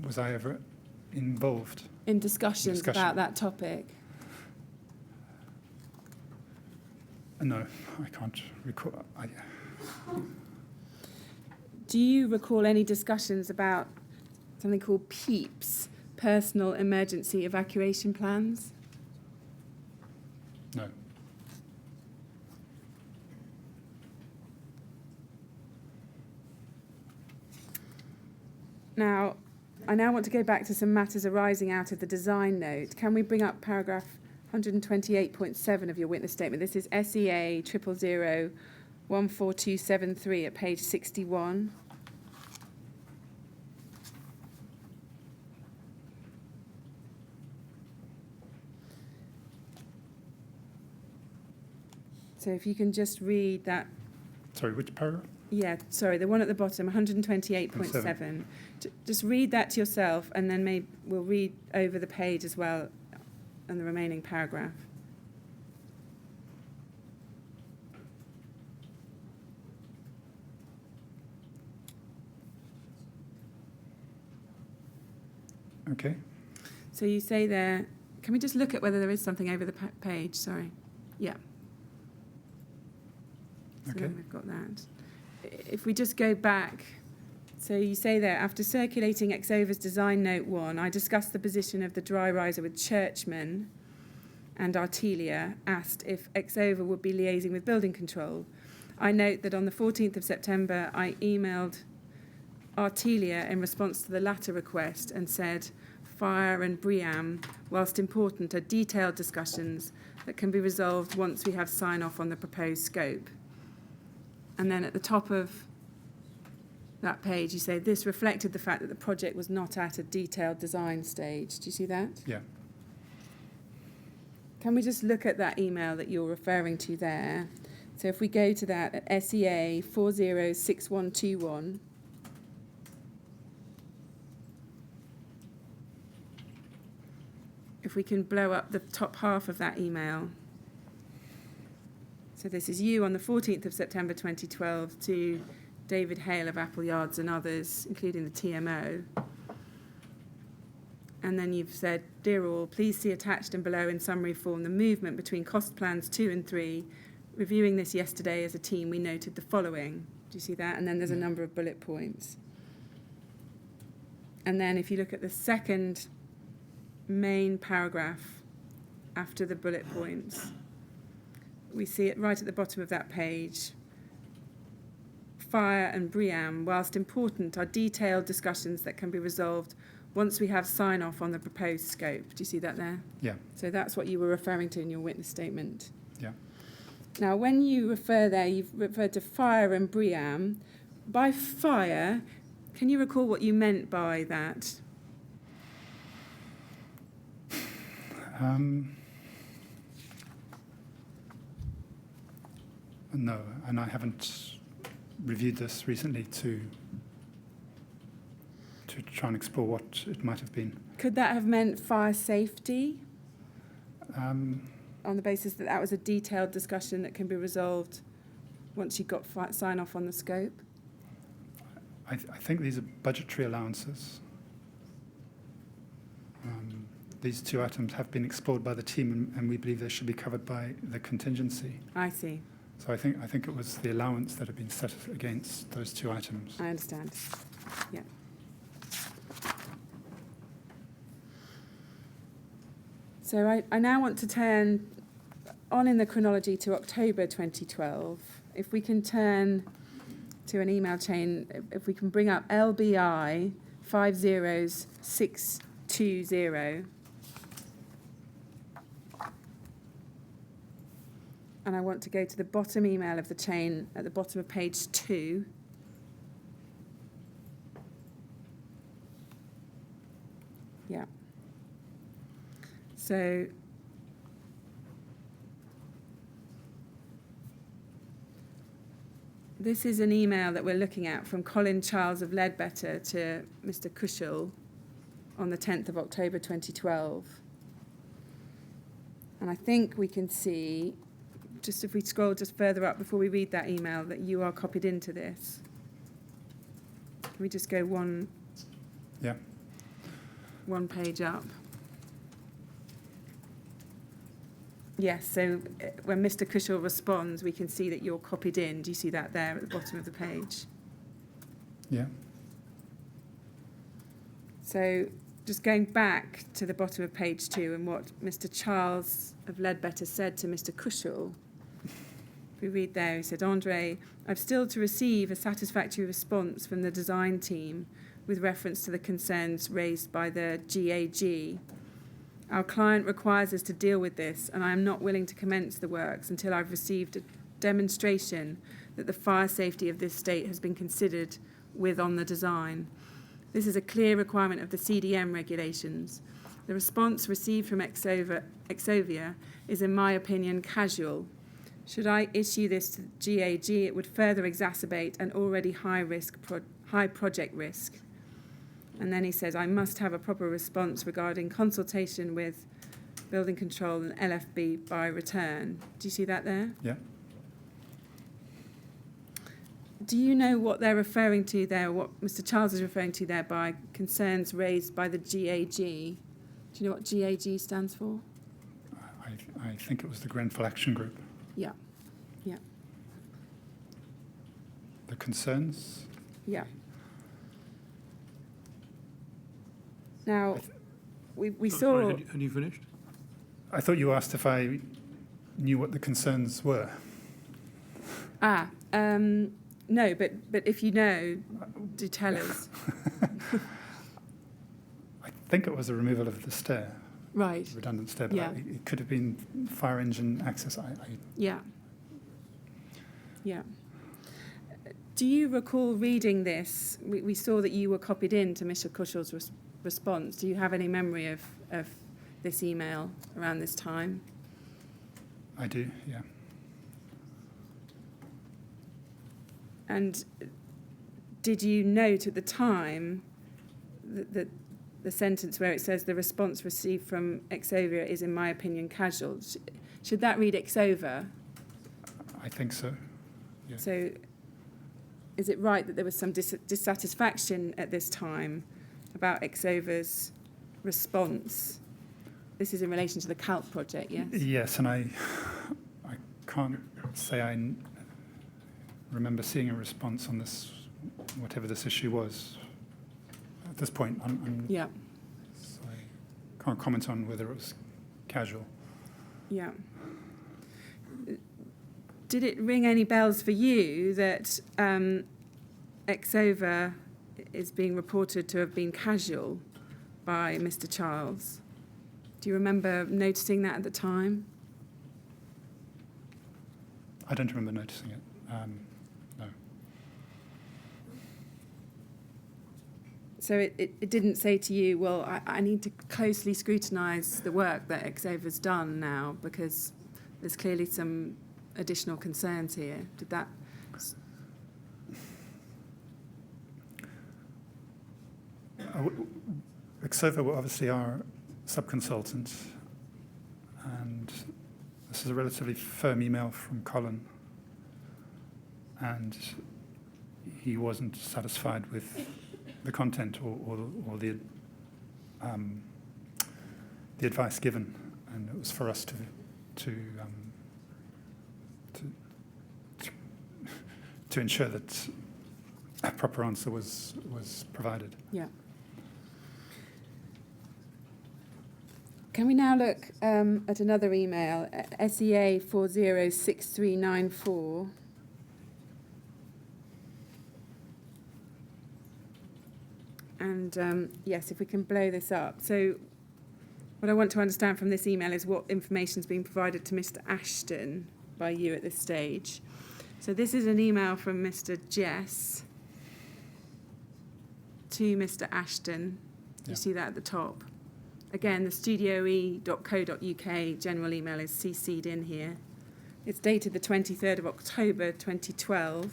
Was I ever involved? In discussions about that topic? No, I can't recall. Do you recall any discussions about something called PEEPs, Personal Emergency Evacuation Plans? No. Now, I now want to go back to some matters arising out of the design note. Can we bring up paragraph 128.7 of your witness statement? This is SEA 000-14273 at page 61. So if you can just read that. Sorry, which paragraph? Yeah, sorry, the one at the bottom, 128.7. Just read that to yourself, and then maybe we'll read over the page as well and the remaining paragraph. Okay. So you say there, can we just look at whether there is something over the page? Sorry. Yeah. So Okay. then we've got that. If we just go back, so you say there, after circulating Exover's design note 1, I discussed the position of the dry riser with Churchman, and Artelia asked if Exover would be liaising with building control. I note that on the 14th of September, I emailed Artelia in response to the latter request and said, fire and BREEAM, whilst important, are detailed discussions that can be resolved once we have sign-off on the proposed scope. And then at the top of that page, you say, this reflected the fact that the project was not at a detailed design stage. Do you see that? Yeah. Can we just look at that email that you're referring to there? So if we go to that at SEA 406121, if we can blow up the top half of that email. So this is you on the 14th of September 2012 to David Hale of Appleyards and others, including the TMO. And then you've said, dear all, please see attached and below in summary form the movement between cost plans 2 and 3. Reviewing this yesterday as a team, we noted the following. Do you see that? And then there's a number of bullet points. And then if you look at the second main paragraph after the bullet points, we see it right at the bottom of that page. Fire and BREEAM, whilst important, are detailed discussions that can be resolved once we have sign-off on the proposed scope. Do you see that there? Yeah. So that's what you were referring to in your witness statement. Yeah. Now, when you refer there, you've referred to fire and BREEAM. By fire, can you recall what you meant by that? No, and I haven't reviewed this recently to try and explore what it might have been. Could that have meant fire safety? Um, On the basis that that was a detailed discussion that can be resolved once you got sign-off on the scope? I think these are budgetary allowances. These two items have been explored by the team, and we believe they should be covered by the contingency. I see. So I think it was the allowance that had been set against those two items. I understand. Yeah. So I now want to turn on in the chronology to October 2012. If we can turn to an email chain, if we can bring up LBI 50620. And I want to go to the bottom email of the chain at the bottom of page 2. Yeah. So this is an email that we're looking at from Colin Charles of Ledbetter to Mr. Cushel on the 10th of October 2012. And I think we can see, just if we scroll just further up before we read that email, that you are copied into this. Can we just go one page up? Yes, so when Mr. Cushel responds, we can see that you're copied in. Do you see that there at the bottom of the page? Yeah. So just going back to the bottom of page 2 and what Mr. Charles of Ledbetter said to Mr. Cushel. If we read there, he said, Andre, I've still to receive a satisfactory response from the design team with reference to the concerns raised by the GAG. Our client requires us to deal with this, and I am not willing to commence the works until I've received a demonstration that the fire safety of this estate has been considered with on the design. This is a clear requirement of the CDM regulations. The response received from Exovia is, in my opinion, casual. Should I issue this to GAG, it would further exacerbate an already high project risk. And then he says, I must have a proper response regarding consultation with building control and LFB by return. Do you see that there? Yeah. Do you know what they're referring to there, what Mr. Charles is referring to there by concerns raised by the GAG? Do you know what GAG stands for? I think it was the Grenfell Action Group. Yeah, yeah, The concerns? yeah. Now, we saw... Sorry, had you finished? I thought you asked if I knew what the concerns were. No, but if you know, do tell us. I think it was the removal of the stair, Right, redundant stair, but Yeah. it could have been fire engine access. yeah. Yeah. Do you recall reading this? We saw that you were copied in to Mr. Cushel's response. Do you have any memory of this email around this time? I do, yeah. And did you note at the time that the sentence where it says the response received from Exovia is, in my opinion, casual? Should that read Exova? I think so. Yeah. So is it right that there was some dissatisfaction at this time about Exova's response? This is in relation to the CALP project, yes? Yes, and I can't say I remember seeing a response on this, whatever this issue was. At this point, Yeah, so I can't comment on whether it was casual. yeah. Did it ring any bells for you that Exova is being reported to have been casual by Mr. Charles? Do you remember noticing that at the time? I don't remember noticing it. No. So it didn't say to you, well, I need to closely scrutinise the work that Exova's done now because there's clearly some additional concerns here. Did that... Exova were obviously our sub-consultant, and this is a relatively firm email from Colin, and he wasn't satisfied with the content or the advice given, and it was for us to ensure that a proper answer was provided. Yeah. Can we now look at another email, SEA 406394. And yes, if we can blow this up. So what I want to understand from this email is what information is being provided to Mr. Ashton by you at this stage. So this is an email from Mr. Jess to Mr. Ashton. You Yeah. see that at the top. Again, the studioe.co.uk general email is CC'd in here. It's dated the 23rd of October 2012.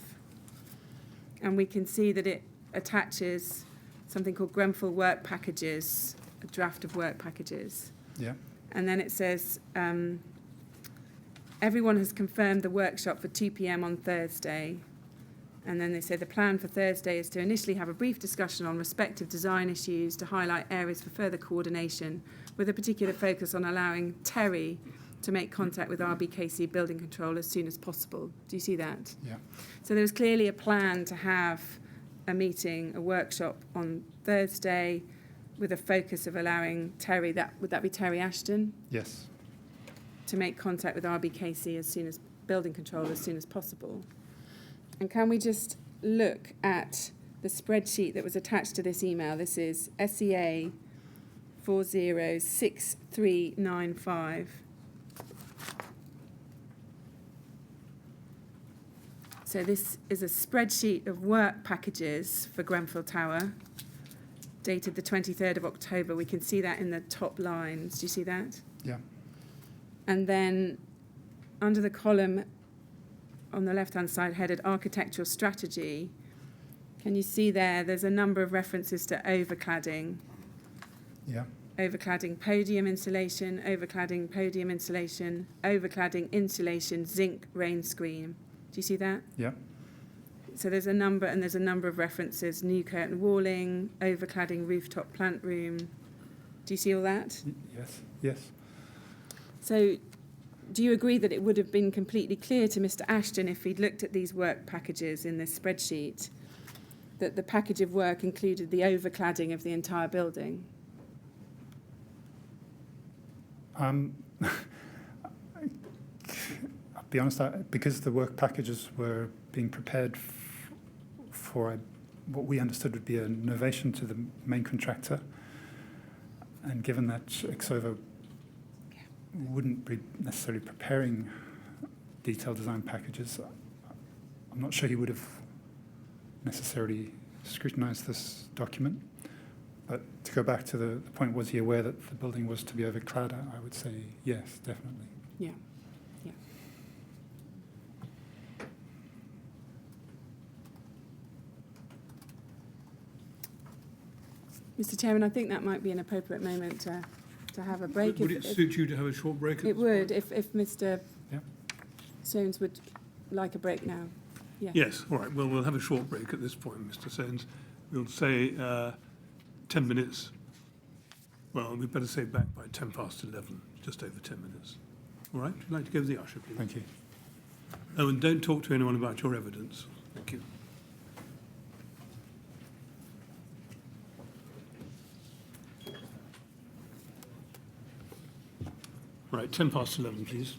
And we can see that it attaches something called Grenfell work packages, a draft of work packages. Yeah. And then it says, everyone has confirmed the workshop for 2 p.m. on Thursday. And then they say the plan for Thursday is to initially have a brief discussion on respective design issues to highlight areas for further coordination, with a particular focus on allowing Terry to make contact with RBKC Building Control as soon as possible. Do you see that? Yeah. So there was clearly a plan to have a meeting, a workshop on Thursday with a focus of allowing Terry, would that be Terry Ashton, Yes. to make contact with RBKC as soon as Building Control as soon as possible. And can we just look at the spreadsheet that was attached to this email? This is SEA 406395. So this is a spreadsheet of work packages for Grenfell Tower, dated the 23rd of October. We can see that in the top lines. Do you see that? Yeah. And then under the column on the left-hand side headed Architectural Strategy, can you see there's a number of references to overcladding. Yeah. Overcladding podium insulation, overcladding podium insulation, overcladding insulation, zinc rain screen. Do you see that? Yeah. So there's a number of references, new curtain walling, overcladding rooftop plant room. Do you see all that? Yes. Yes. So do you agree that it would have been completely clear to Mr. Ashton, if he'd looked at these work packages in this spreadsheet, that the package of work included the overcladding of the entire building? I'll be honest, because the work packages were being prepared for what we understood would be a novation to the main contractor, and given that Exova wouldn't be necessarily preparing detailed design packages, I'm not sure he would have necessarily scrutinized this document. But to go back to the point, was he aware that the building was to be overclad? I would say yes, definitely. Yeah. Yeah. Mr. Chairman, I think that might be an appropriate moment to have a break. Would it suit you to have a short break? It would, if Mr. Yeah. Sounes would like a break now. Yeah. Yes, all right. Well, we'll have a short break at this point, Mr. Sounes. We'll say 10 minutes. Well, we'd better say back by 11:10, just over 10 minutes. All right? Would you like to go to the usher, please? Thank you. Oh, and don't talk to anyone about your evidence. Thank you. Right, 11:10, please.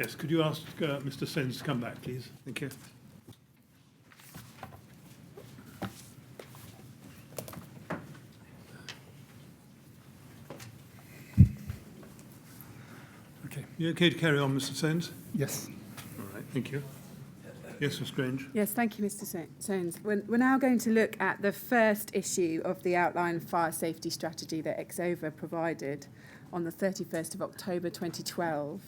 Yes, could you ask Mr. Sounes to come back, please? Thank you. Okay. You okay to carry on, Mr. Sounes? Yes. All right, thank you. Yes, Ms. Grange. Yes, thank you, Mr. Sounes. We're now going to look at the first issue of the outline fire safety strategy that Exova provided on the 31st of October 2012.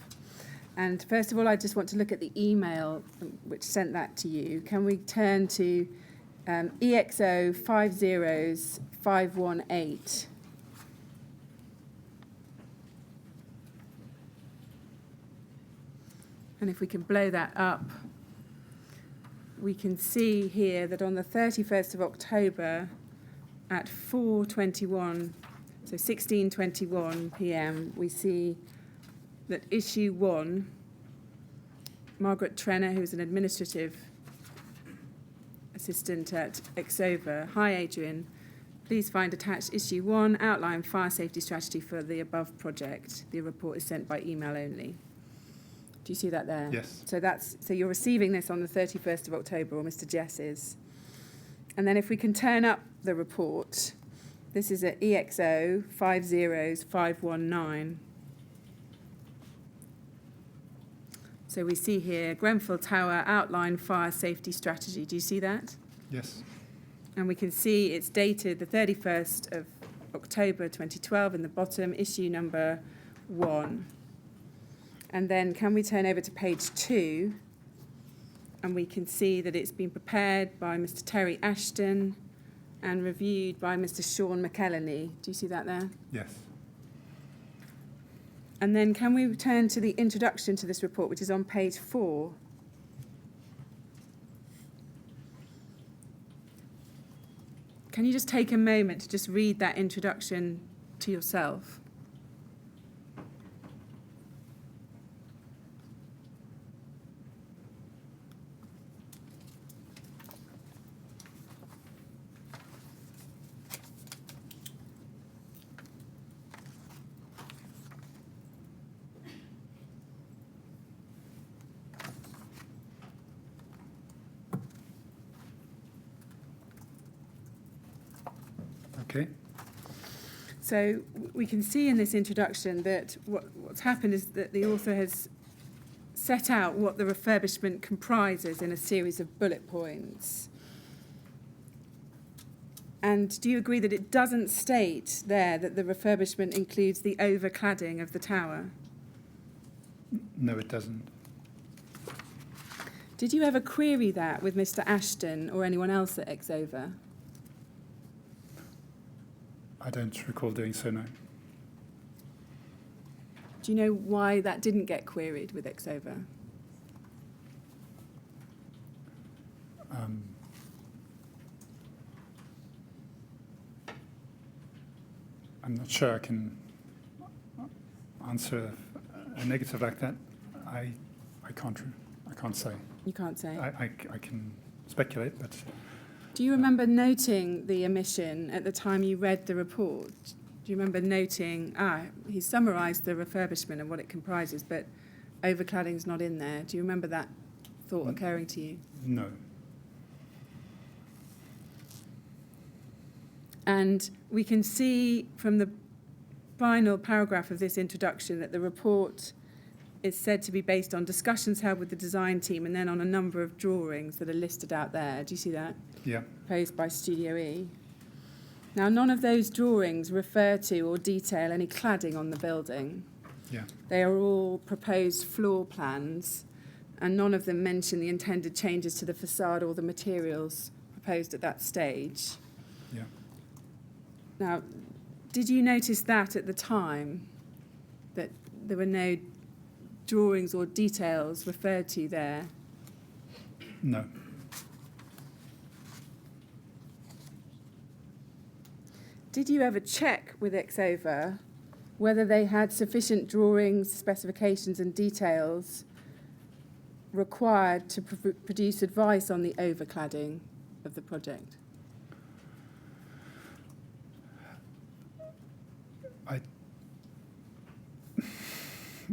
And first of all, I just want to look at the email which sent that to you. Can we turn to EXO 50518? And if we can blow that up, we can see here that on the 31st of October at 4:21, so 16:21 p.m., we see that issue 1, Margaret Trenner, who's an administrative assistant at Exova. Hi, Adrian. Please find attached issue 1, outline fire safety strategy for the above project. The report is sent by email only. Do you see that there? Yes. So you're receiving this on the 31st of October, or Mr. Jess is. And then if we can turn up the report, this is at EXO 50519. So we see here Grenfell Tower outline fire safety strategy. Do you see that? Yes. And we can see it's dated the 31st of October 2012 in the bottom, issue number 1. And then can we turn over to page 2, and we can see that it's been prepared by Mr. Terry Ashton and reviewed by Mr. Sean McElhenney. Do you see that there? Yes. And then can we turn to the introduction to this report, which is on page 4? Can you just take a moment to just read that introduction to yourself? Okay. So we can see in this introduction that what's happened is that the author has set out what the refurbishment comprises in a series of bullet points. And do you agree that it doesn't state there that the refurbishment includes the overcladding of the tower? No, it doesn't. Did you ever query that with Mr. Ashton or anyone else at Exova? I don't recall doing so, no. Do you know why that didn't get queried with Exova? I'm not sure I can answer a negative like that. I can't say. You can't say. I can speculate, but Do you remember noting the omission at the time you read the report? Do you remember noting, he summarised the refurbishment and what it comprises, but overcladding's not in there. Do you remember that thought occurring to you? no. And we can see from the final paragraph of this introduction that the report is said to be based on discussions held with the design team and then on a number of drawings that are listed out there. Do you see that? Yeah. Posed by Studio E. Now, none of those drawings refer to or detail any cladding on the building. Yeah. They are all proposed floor plans, and none of them mention the intended changes to the facade or the materials proposed at that stage. Yeah. Now, did you notice that at the time, that there were no drawings or details referred to there? No. Did you ever check with Exova whether they had sufficient drawings, specifications and details required to produce advice on the overcladding of the project?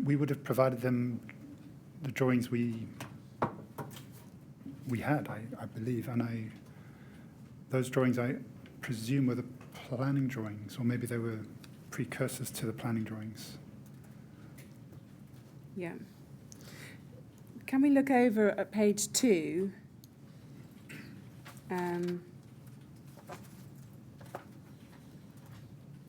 We would have provided them the drawings we had, I believe, and those drawings I presume were the planning drawings, or maybe they were precursors to the planning drawings. Yeah. Can we look over at page 2?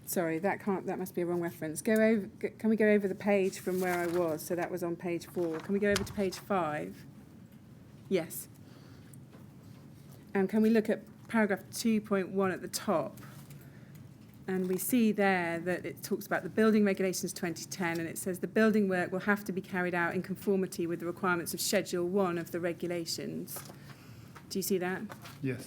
Sorry, that must be a wrong reference. Can we go over the page from where I was? So that was on page 4. Can we go over to page 5? Yes. And can we look at paragraph 2.1 at the top? And we see there that it talks about the building regulations 2010, and it says the building work will have to be carried out in conformity with the requirements of Schedule 1 of the regulations. Do you see that? Yes.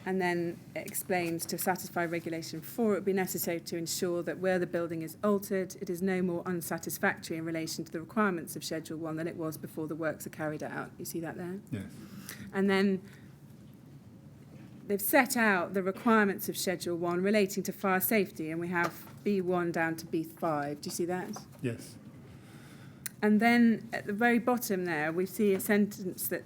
And then it explains to satisfy Regulation 4, it would be necessary to ensure that where the building is altered, it is no more unsatisfactory in relation to the requirements of Schedule 1 than it was before the works are carried out. You see that there? Yes. And then they've set out the requirements of Schedule 1 relating to fire safety, and we have B1 down to B5. Do you see that? Yes. And then at the very bottom there, we see a sentence that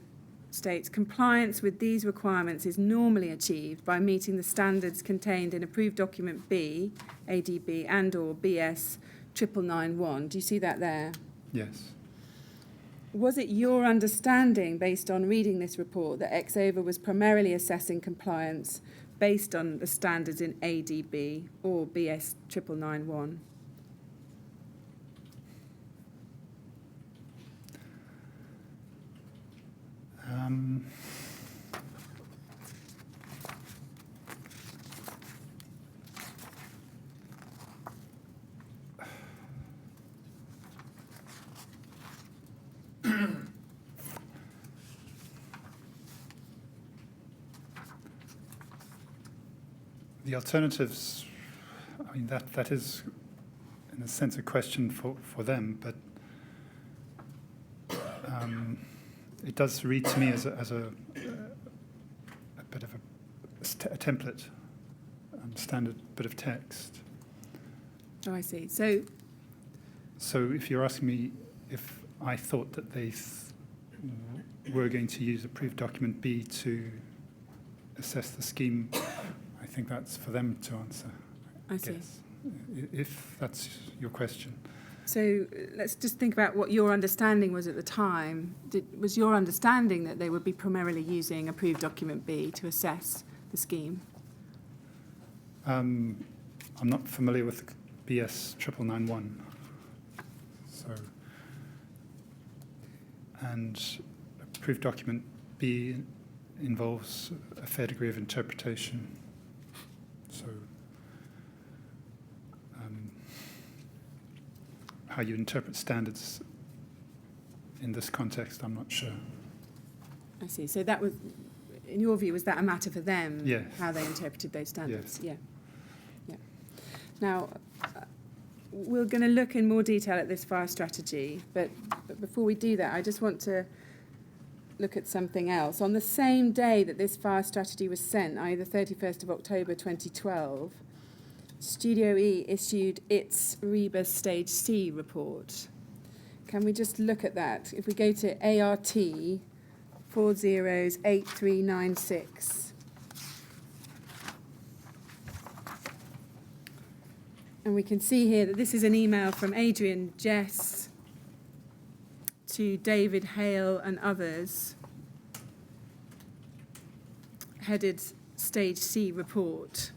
states, compliance with these requirements is normally achieved by meeting the standards contained in approved document B, ADB, and or BS 9991. Do you see that there? Yes. Was it your understanding, based on reading this report, that Exover was primarily assessing compliance based on the standards in ADB or BS 9991? The alternatives, I mean, that is, in a sense, a question for them, but it does read to me as a bit of a template, standard bit of text. Oh, I see. So if you're asking me if I thought that they were going to use approved document B to assess the scheme, I think that's for them to answer. I see. Guess, if that's your question. So let's just think about what your understanding was at the time. Was your understanding that they would be primarily using approved document B to assess the scheme? I'm not familiar with BS 9991. And approved document B involves a fair degree of interpretation. So how you interpret standards in this context, I'm not sure. I see. So that was, in your view, was that a matter for them? Yes. How they interpreted those standards? Yes. Yeah. Now, we're going to look in more detail at this fire strategy, but before we do that, I just want to look at something else. On the same day that this fire strategy was sent, i.e. the 31st of October 2012, Studio E issued its REBA Stage C report. Can we just look at that? If we go to ART 408396. And we can see here that this is an email from Adrian Jess to David Hale and others, headed Stage C report.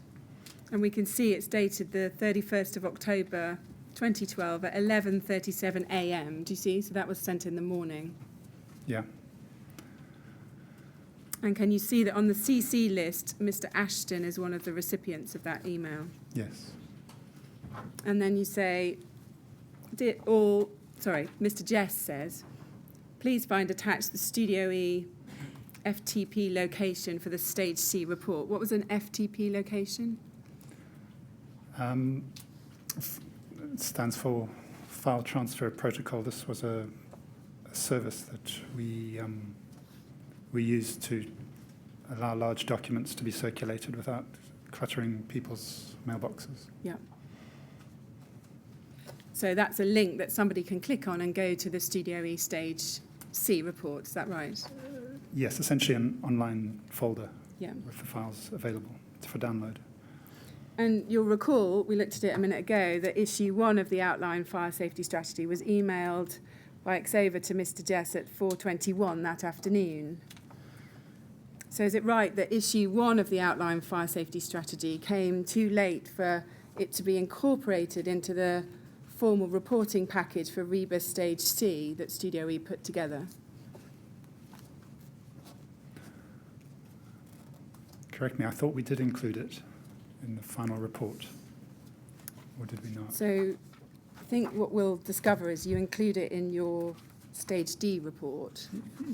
And we can see it's dated the 31st of October 2012 at 11:37 a.m. Do you see? So that was sent in the morning. Yeah. And can you see that on the CC list, Mr. Ashton is one of the recipients of that email? Yes. And then you say, Mr. Jess says, please find attached the Studio E FTP location for the Stage C report. What was an FTP location? It stands for File Transfer Protocol. This was a service that we used to allow large documents to be circulated without cluttering people's mailboxes. Yeah. So that's a link that somebody can click on and go to the Studio E Stage C report. Is that right? Yes, essentially an online folder Yeah. with the files available for download. And you'll recall, we looked at it a minute ago, that issue 1 of the outline fire safety strategy was emailed by Exova to Mr. Jess at 4:21 that afternoon. So is it right that issue 1 of the outline fire safety strategy came too late for it to be incorporated into the formal reporting package for REBA Stage C that Studio E put together? Correct me, I thought we did include it in the final report. Or did we not? So I think what we'll discover is you include it in your Stage D report,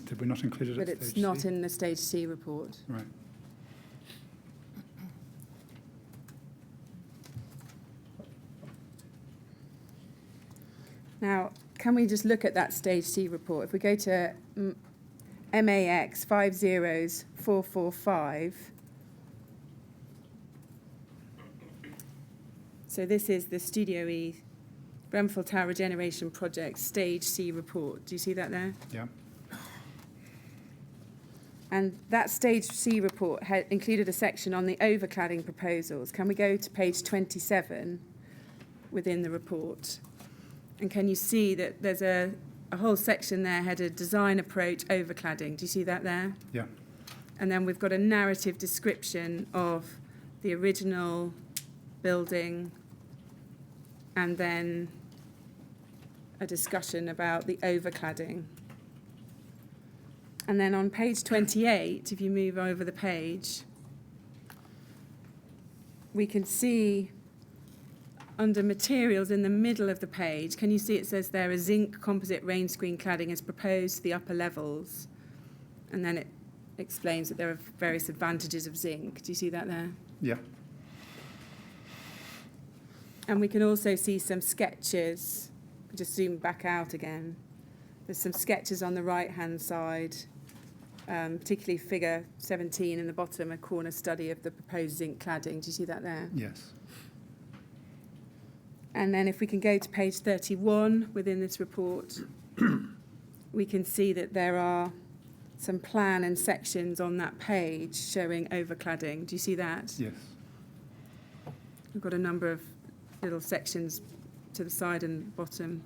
Did we not include it but at it's stage not C? in the Stage C report. Right. Now, can we just look at that Stage C report? If we go to MAX 50445, so this is the Studio E Grenfell Tower Regeneration Project Stage C report. Do you see that there? Yeah. And that Stage C report had included a section on the overcladding proposals. Can we go to page 27 within the report? And can you see that there's a whole section there headed Design Approach Overcladding? Do you see that there? Yeah. And then we've got a narrative description of the original building and then a discussion about the overcladding. And then on page 28, if you move over the page, we can see under materials in the middle of the page, can you see it says there a zinc composite rain screen cladding is proposed to the upper levels? And then it explains that there are various advantages of zinc. Do you see that there? Yeah. And we can also see some sketches. Just zoom back out again. There's some sketches on the right-hand side, particularly figure 17 in the bottom, a corner study of the proposed zinc cladding. Do you see that there? Yes. And then if we can go to page 31 within this report, we can see that there are some plan and sections on that page showing overcladding. Do you see that? Yes. We've got a number of little sections to the side and bottom,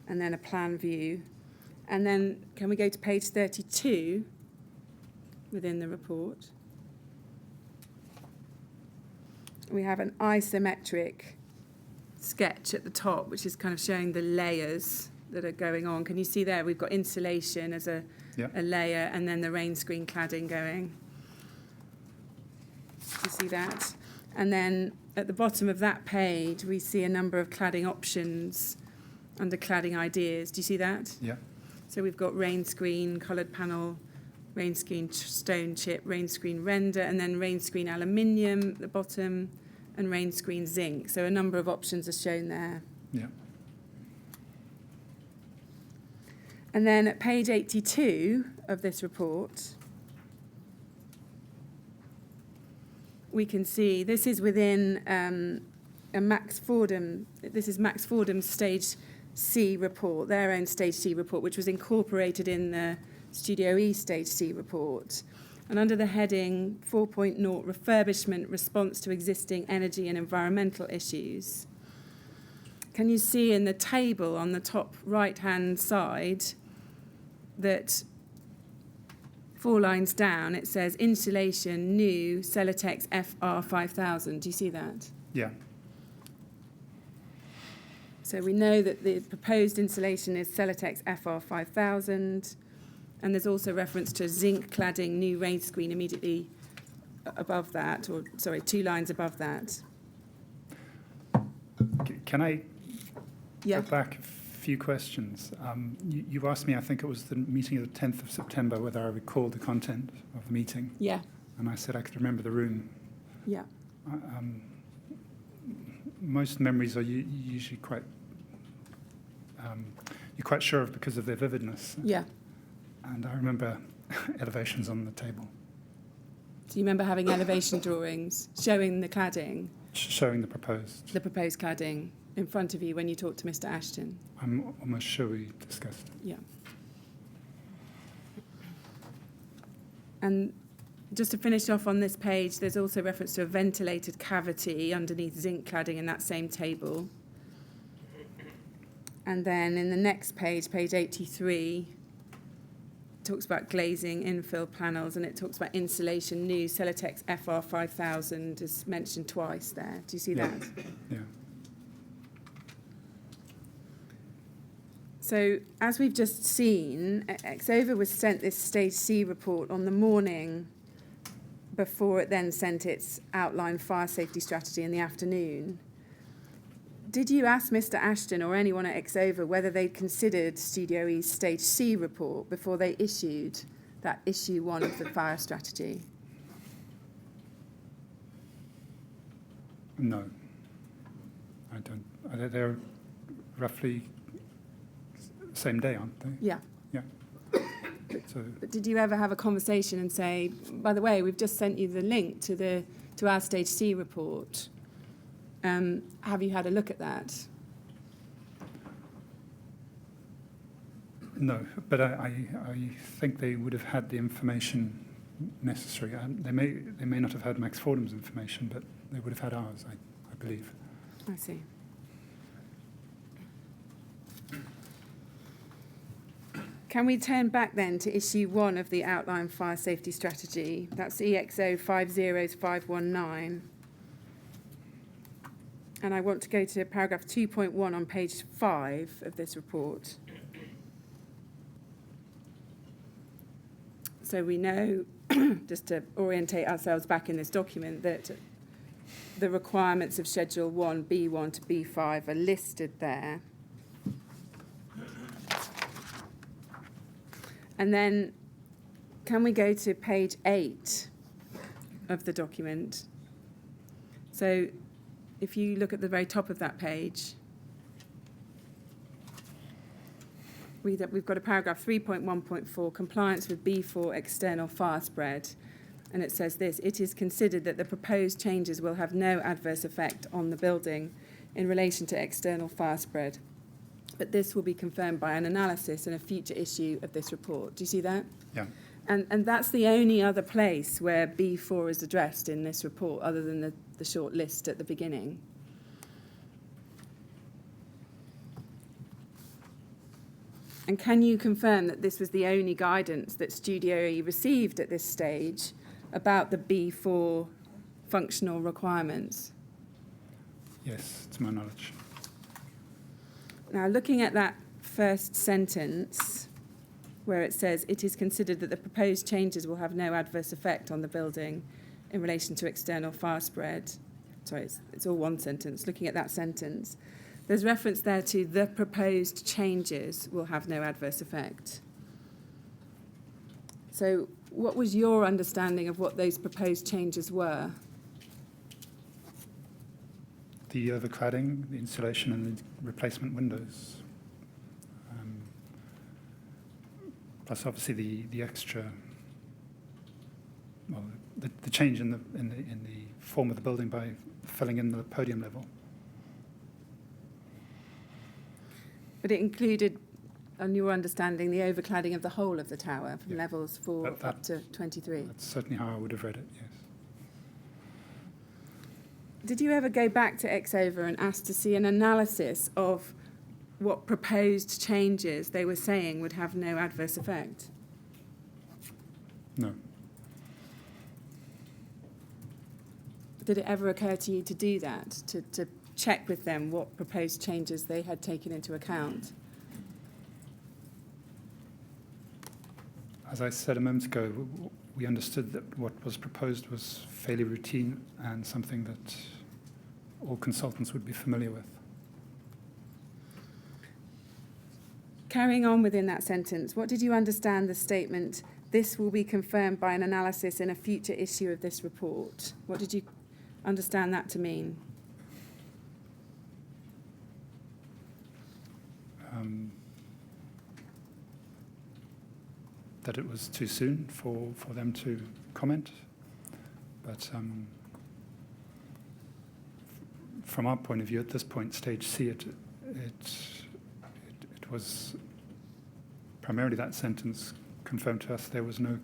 and then a plan view. And then can we go to page 32 within the report? We have an isometric sketch at the top, which is kind of showing the layers that are going on. Can you see there? We've got insulation as a layer, and then the rain screen cladding going. Do you see that? And then at the bottom of that page, we see a number of cladding options under cladding ideas. Do you see that? Yeah. So we've got rain screen, coloured panel, rain screen stone chip, rain screen render, and then rain screen aluminium at the bottom, and rain screen zinc. So a number of options are shown there. Yeah. And then at page 82 of this report, we can see this is within a Max Fordham, this is Max Fordham's Stage C report, their own Stage C report, which was incorporated in the Studio E Stage C report. And under the heading 4.0 Refurbishment Response to Existing Energy and Environmental Issues, can you see in the table on the top right-hand side that 4 lines down, it says insulation, new, Celotex FR5000. Do you see that? Yeah. So we know that the proposed insulation is Celotex FR5000, and there's also reference to zinc cladding, new rain screen immediately above that, or sorry, 2 lines above that. Can I Yeah. go back a few questions? You asked me, I think it was the meeting of the 10th of September, whether I recalled the content of the meeting. Yeah. And I said I could remember the room. Yeah. Most memories are usually quite, you're quite sure of because of their vividness. Yeah. And I remember elevations on the table. Do you remember having elevation drawings showing the cladding? Showing the proposed. The proposed cladding. in front of you when you talked to Mr. Ashton? I'm almost sure we discussed it. Yeah. And just to finish off on this page, there's also reference to a ventilated cavity underneath zinc cladding in that same table. And then in the next page, page 83, it talks about glazing, infill panels, and it talks about insulation, new Celotex FR5000 is mentioned twice there. Do you see that? Yeah. So, as we've just seen, Exova was sent this Stage C report on the morning before it then sent its outline fire safety strategy in the afternoon. Did you ask Mr. Ashton or anyone at Exova whether they'd considered Studio E's Stage C report before they issued that issue 1 of the fire strategy? No. I don't. They're roughly same day, aren't they? Yeah. Yeah. So But did you ever have a conversation and say, by the way, we've just sent you the link to our Stage C report. Have you had a look at that? no, but I think they would have had the information necessary. They may not have had Max Fordham's information, but they would have had ours, I believe. I see. Can we turn back then to issue 1 of the outline fire safety strategy? That's EXO 50519. And I want to go to paragraph 2.1 on page 5 of this report. So we know, just to orientate ourselves back in this document, that the requirements of Schedule 1, B1 to B5 are listed there. And then, can we go to page 8 of the document? So, if you look at the very top of that page, we've got a paragraph 3.1.4, compliance with B4 external fire spread. And it says this: it is considered that the proposed changes will have no adverse effect on the building in relation to external fire spread. But this will be confirmed by an analysis in a future issue of this report. Do you see that? Yeah. And that's the only other place where B4 is addressed in this report, other than the short list at the beginning. And can you confirm that this was the only guidance that Studio E received at this stage about the B4 functional requirements? Yes, to my knowledge. Now, looking at that first sentence, where it says, it is considered that the proposed changes will have no adverse effect on the building in relation to external fire spread. Sorry, it's all one sentence. Looking at that sentence, there's reference there to the proposed changes will have no adverse effect. So what was your understanding of what those proposed changes were? The overcladding, the insulation, and the replacement windows. Plus, obviously, the extra, well, the change in the form of the building by filling in the podium level. But it included, on your understanding, the overcladding of the whole of the tower from levels 4 up to 23. That's certainly how I would have read it, yes. Did you ever go back to Exova and ask to see an analysis of what proposed changes they were saying would have no adverse effect? No. Did it ever occur to you to do that, to check with them what proposed changes they had taken into account? As I said a moment ago, we understood that what was proposed was fairly routine and something that all consultants would be familiar with. Carrying on within that sentence, what did you understand the statement, this will be confirmed by an analysis in a future issue of this report? What did you understand that to mean? That it was too soon for them to comment, but from our point of view, at this point, stage C, it was primarily that sentence confirmed to us there was no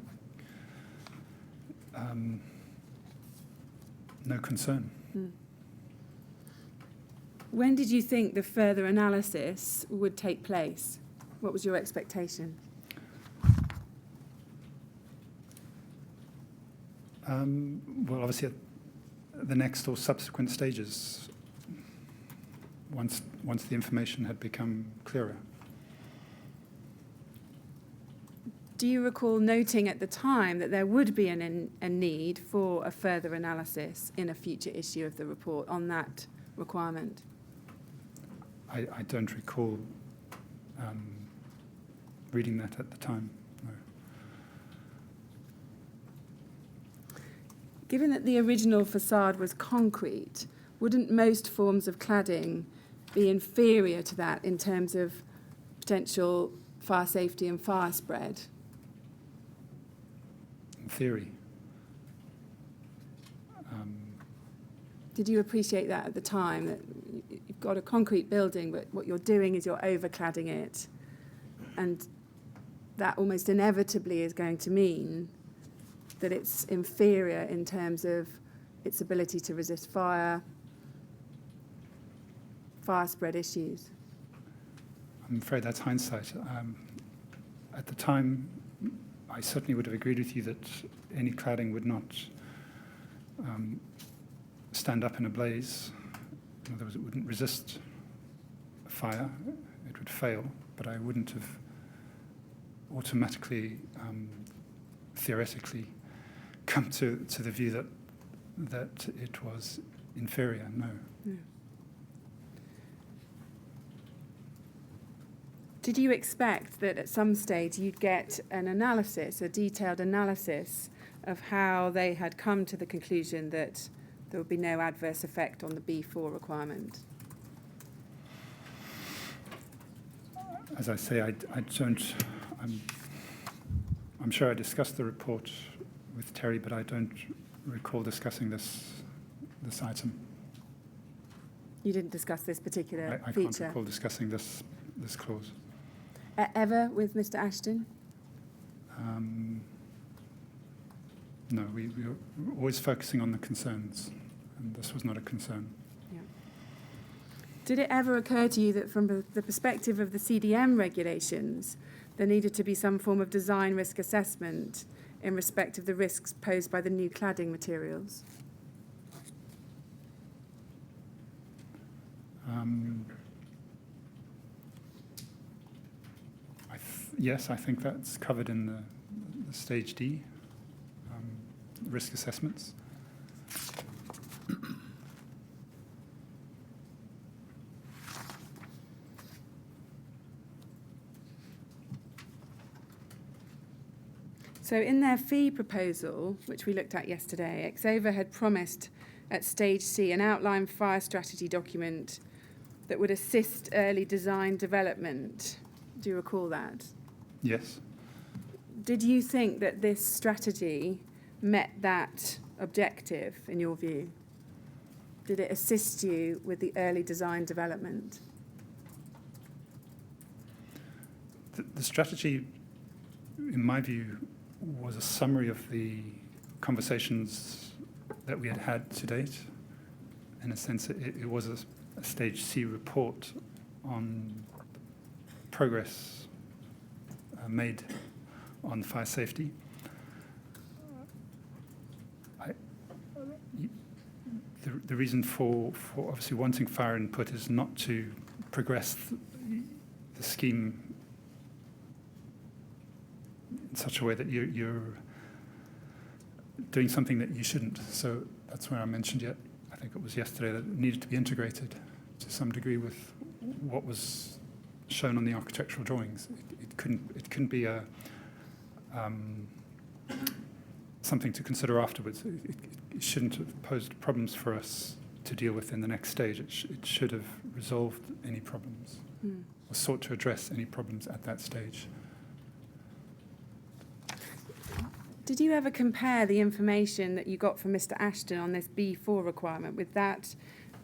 concern. When did you think the further analysis would take place? What was your expectation? Well, obviously, at the next or subsequent stages, once the information had become clearer. Do you recall noting at the time that there would be a need for a further analysis in a future issue of the report on that requirement? I don't recall reading that at the time, no. Given that the original facade was concrete, wouldn't most forms of cladding be inferior to that in terms of potential fire safety and fire spread? In theory. Did you appreciate that at the time, that you've got a concrete building, but what you're doing is you're overcladding it, and that almost inevitably is going to mean that it's inferior in terms of its ability to resist fire spread issues? I'm afraid that's hindsight. At the time, I certainly would have agreed with you that any cladding would not stand up in a blaze. In other words, it wouldn't resist fire. It would fail, but I wouldn't have automatically, theoretically, come to the view that it was inferior. No. Yeah. Did you expect that at some stage you'd get an analysis, a detailed analysis of how they had come to the conclusion that there would be no adverse effect on the B4 requirement? As I say, I don't. I'm sure I discussed the report with Terry, but I don't recall discussing this item. You didn't discuss this particular I feature? can't recall discussing this clause. Ever with Mr. Ashton? No, we were always focusing on the concerns, and this was not a concern. Yeah. Did it ever occur to you that from the perspective of the CDM regulations, there needed to be some form of design risk assessment in respect of the risks posed by the new cladding materials? Yes, I think that's covered in the Stage D risk assessments. So in their fee proposal, which we looked at yesterday, Exova had promised at Stage C an outline fire strategy document that would assist early design development. Do you recall that? Yes. Did you think that this strategy met that objective, in your view? Did it assist you with the early design development? The strategy, in my view, was a summary of the conversations that we had had to date. In a sense, it was a Stage C report on progress made on fire safety. The reason for obviously wanting fire input is not to progress the scheme in such a way that you're doing something that you shouldn't. So that's where I mentioned I think it was yesterday, that it needed to be integrated to some degree with what was shown on the architectural drawings. It couldn't be a something to consider afterwards. It shouldn't have posed problems for us to deal with in the next stage. It should have resolved any problems or sought to address any problems at that stage. Did you ever compare the information that you got from Mr. Ashton on this B4 requirement with that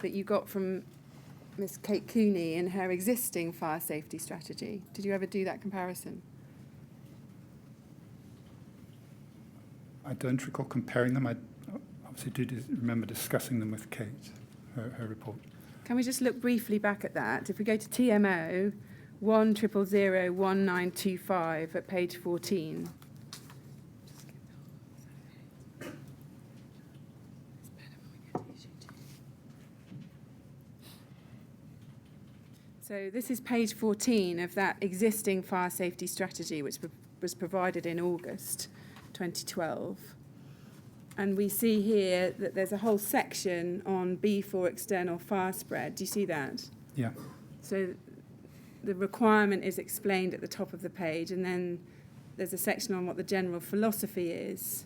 that you got from Miss Kate Cooney in her existing fire safety strategy? Did you ever do that comparison? I don't recall comparing them. I obviously remember discussing them with Kate, her report. Can we just look briefly back at that? If we go to TMO 1001925 at page 14. So this is page 14 of that existing fire safety strategy, which was provided in August 2012. And we see here that there's a whole section on B4 external fire spread. Do you see that? Yeah. So the requirement is explained at the top of the page, and then there's a section on what the general philosophy is.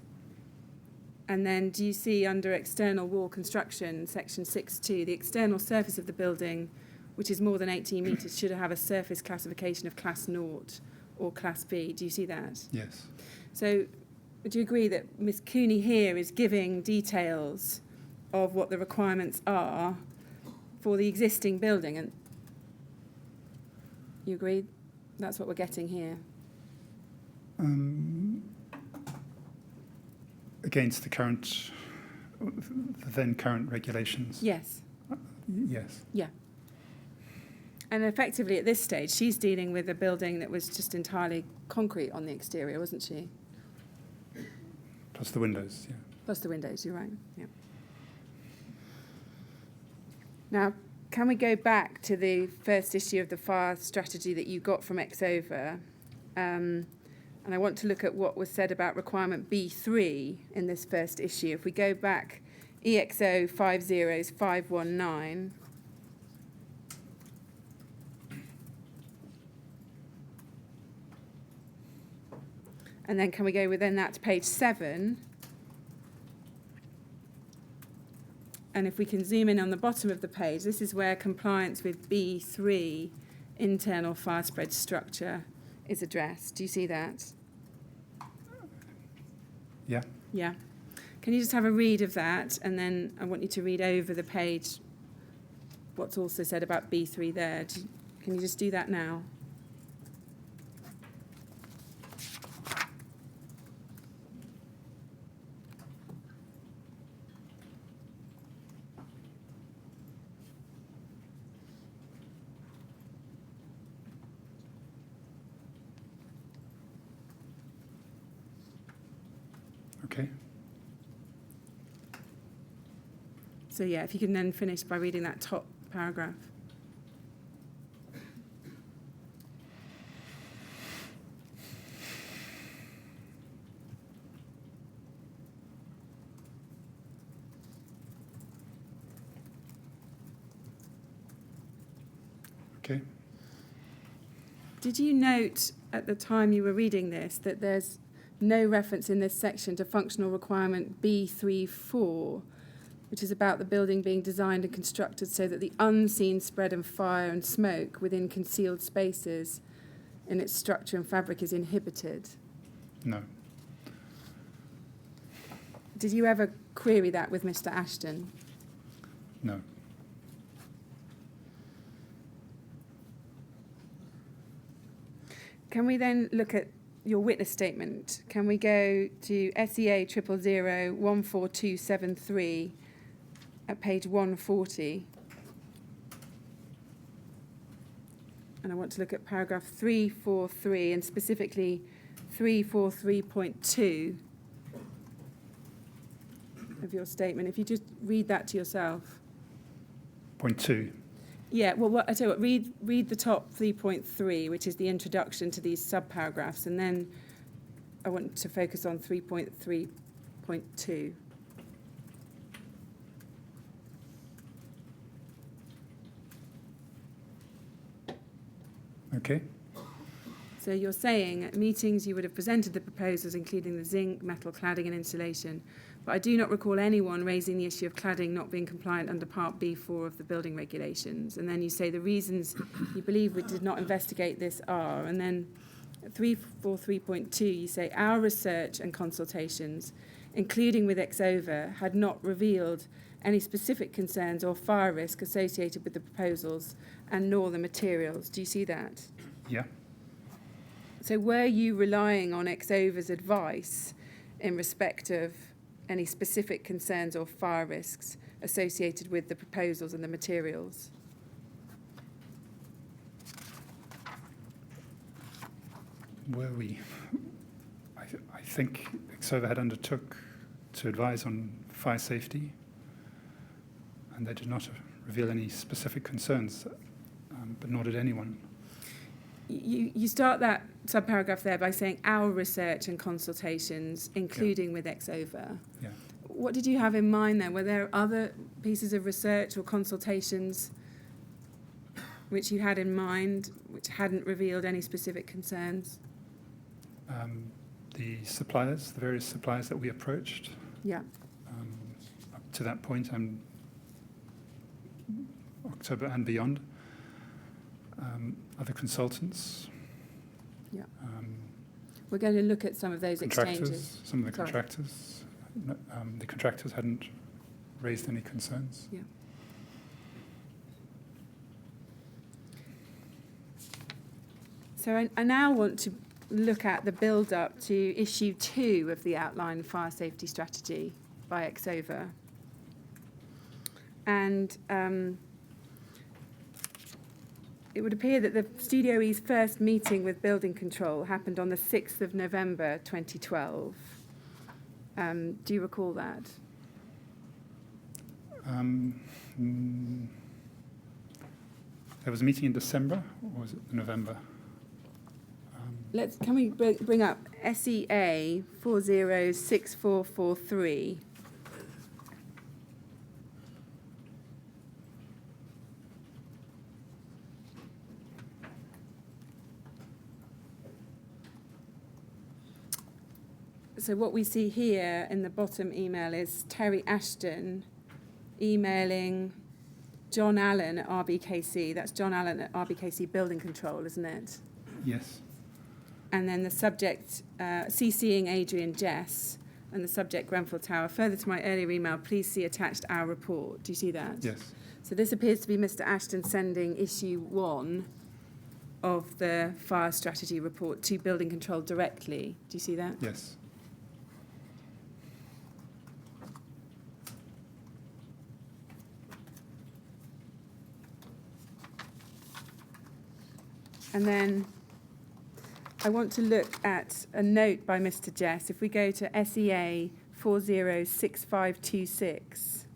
And then do you see under external wall construction, section 6.2, the external surface of the building, which is more than 18 metres, should have a surface classification of class 0 or class B. Do you see that? Yes. So would you agree that Ms Cooney here is giving details of what the requirements are for the existing building? And you agree? That's what we're getting here. Against the then current regulations? Yes. Yes. Yeah. And effectively at this stage, she's dealing with a building that was just entirely concrete on the exterior, wasn't she? Plus the windows, yeah. Plus the windows, you're right. Yeah. Now, can we go back to the first issue of the fire strategy that you got from Exova? And I want to look at what was said about requirement B3 in this first issue. If we go back, EXO 50519. And then can we go within that to page 7? And if we can zoom in on the bottom of the page, this is where compliance with B3, internal fire spread structure, is addressed. Do you see that? Yeah. Yeah. Can you just have a read of that? And then I want you to read over the page what's also said about B3 there. Can you just do that now? Okay. So yeah, if you can then finish by reading that top paragraph. Okay. Did you note at the time you were reading this that there's no reference in this section to functional requirement B34, which is about the building being designed and constructed so that the unseen spread of fire and smoke within concealed spaces in its structure and fabric is inhibited? No. Did you ever query that with Mr. Ashton? No. Can we then look at your witness statement? Can we go to SEA 000-14273 at page 140? And I want to look at paragraph 343 and specifically 343.2 of your statement. If you just read that to yourself. Point 2. Yeah, well, I tell you what, read the top 3.3, which is the introduction to these subparagraphs, and then I want to focus on 3.3.2. Okay. So you're saying at meetings you would have presented the proposals, including the zinc, metal cladding and insulation, but I do not recall anyone raising the issue of cladding not being compliant under Part B4 of the building regulations. And then you say the reasons you believe we did not investigate this are, and then at 343.2 you say our research and consultations, including with Exova, had not revealed any specific concerns or fire risk associated with the proposals, and nor the materials. Do you see that? Yeah. So were you relying on Exover's advice in respect of any specific concerns or fire risks associated with the proposals and the materials? Were we? I think Exover had undertook to advise on fire safety, and they did not reveal any specific concerns, but nor did anyone. You start that subparagraph there by saying our research and consultations, including with Exover. Yeah. What did you have in mind then? Were there other pieces of research or consultations which you had in mind which hadn't revealed any specific concerns? The suppliers, the various suppliers that we approached, Yeah. up to that point and October and beyond, other consultants, Yeah. We're going to look at some of those exchanges. contractors, some of the Sorry. contractors. The contractors hadn't raised any concerns. Yeah. So I now want to look at the build-up to issue 2 of the outline fire safety strategy by Exover. And it would appear that the Studio E's first meeting with building control happened on the 6th of November 2012. Do you recall that? There was a meeting in December, or was it November? Can we bring up SEA 406443? So what we see here in the bottom email is Terry Ashton emailing John Allen at RBKC. That's John Allen at RBKC Building Control, isn't it? Yes. And then the subject, CCing Adrian Jess, and the subject Grenfell Tower. Further to my earlier email, please see attached our report. Do you see that? Yes. So this appears to be Mr. Ashton sending issue 1 of the fire strategy report to Building Control directly. Do you see that? Yes. And then I want to look at a note by Mr. Jess. If we go to SEA 406526.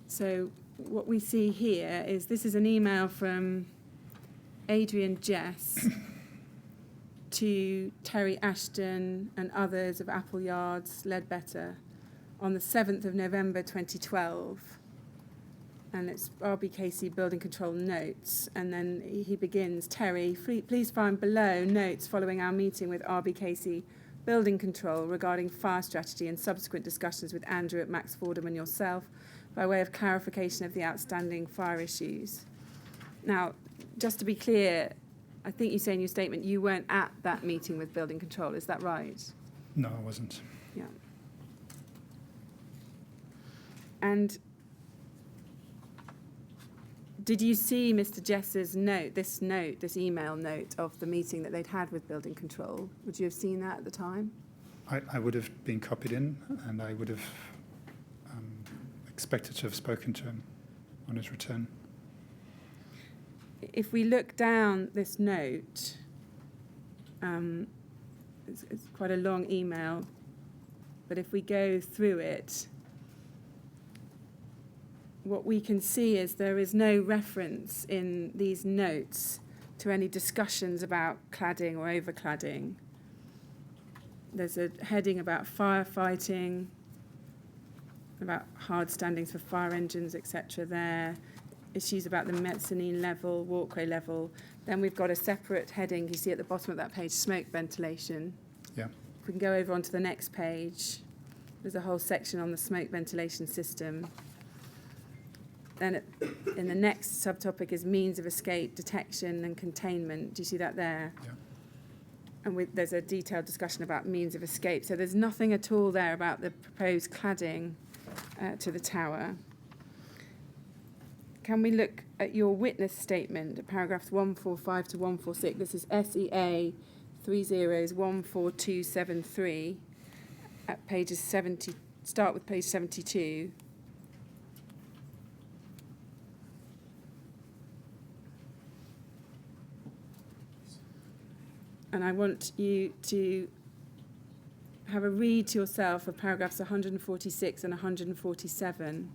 So what we see here is this is an email from Adrian Jess to Terry Ashton and others of Appleyards, Ledbetter, on the 7th of November 2012. And it's RBKC Building Control notes. And then he begins, Terry, please find below notes following our meeting with RBKC Building Control regarding fire strategy and subsequent discussions with Andrew at Max Fordham and yourself by way of clarification of the outstanding fire issues. Now, just to be clear, I think you say in your statement you weren't at that meeting with Building Control. Is that right? No, I wasn't. Yeah. And did you see Mr. Jess's note, this email note of the meeting that they'd had with Building Control? Would you have seen that at the time? I would have been copied in, and I would have expected to have spoken to him on his return. If we look down this note, it's quite a long email, but if we go through it, what we can see is there is no reference in these notes to any discussions about cladding or overcladding. There's a heading about firefighting, about hard standings for fire engines, etc. there. Issues about the mezzanine level, walkway level. Then we've got a separate heading you see at the bottom of that page, smoke ventilation. Yeah. If we can go over onto the next page, there's a whole section on the smoke ventilation system. then in the next subtopic is means of escape, detection and containment. Do you see that there? Yeah. And there's a detailed discussion about means of escape. So there's nothing at all there about the proposed cladding to the tower. Can we look at your witness statement, paragraphs 145 to 146? This is SEA 14273 at pages 70. Start with page 72. And I want you to have a read to yourself of paragraphs 146 and 147.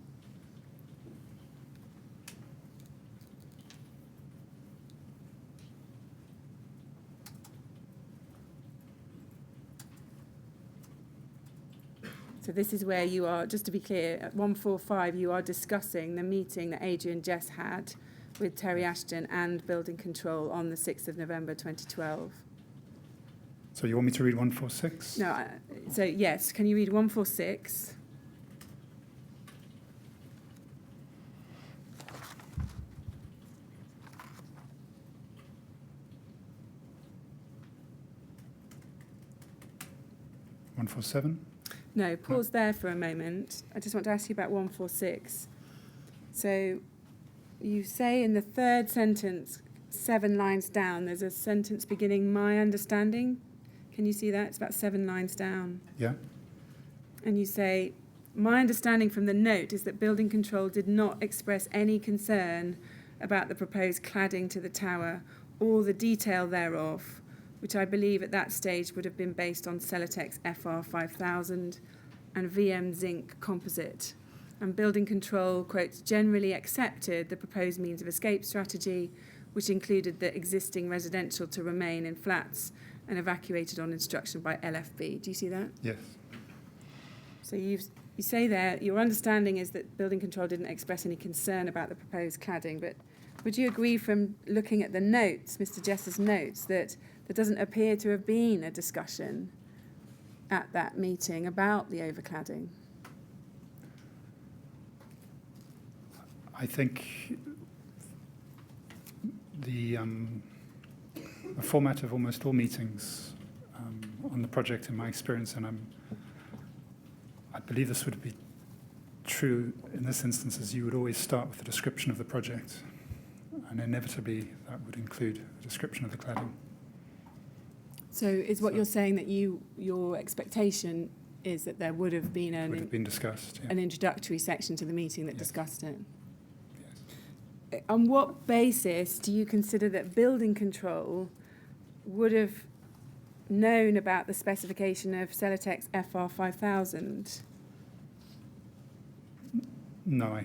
So this is where you are, just to be clear, at 145 you are discussing the meeting that Adrian Jess had with Terry Ashton and Building Control on the 6th of November 2012. So you want me to read 146? No, so yes, can you read 146? No, pause there for a moment. I just want to ask you about 146. So you say in the third sentence, 7 lines down, there's a sentence beginning, my understanding. Can you see that? It's about 7 lines down. Yeah. And you say, my understanding from the note is that Building Control did not express any concern about the proposed cladding to the tower or the detail thereof, which I believe at that stage would have been based on Celotex FR 5000 and VM zinc composite. And Building Control, quote, generally accepted the proposed means of escape strategy, which included the existing residential to remain in flats and evacuated on instruction by LFB. Do you see that? Yes. So you say there, your understanding is that Building Control didn't express any concern about the proposed cladding, but would you agree from looking at the notes, Mr. Jess's notes, that there doesn't appear to have been a discussion at that meeting about the overcladding? I think the format of almost all meetings on the project, in my experience, and I believe this would be true in this instance, is you would always start with a description of the project, and inevitably that would include a description of the cladding. So is what you're saying that your expectation is that there would have been Would have been discussed. Yeah. an introductory section to the meeting that Yes. discussed it? Yes. On what basis do you consider that Building Control would have known about the specification of Celotex FR 5000? No,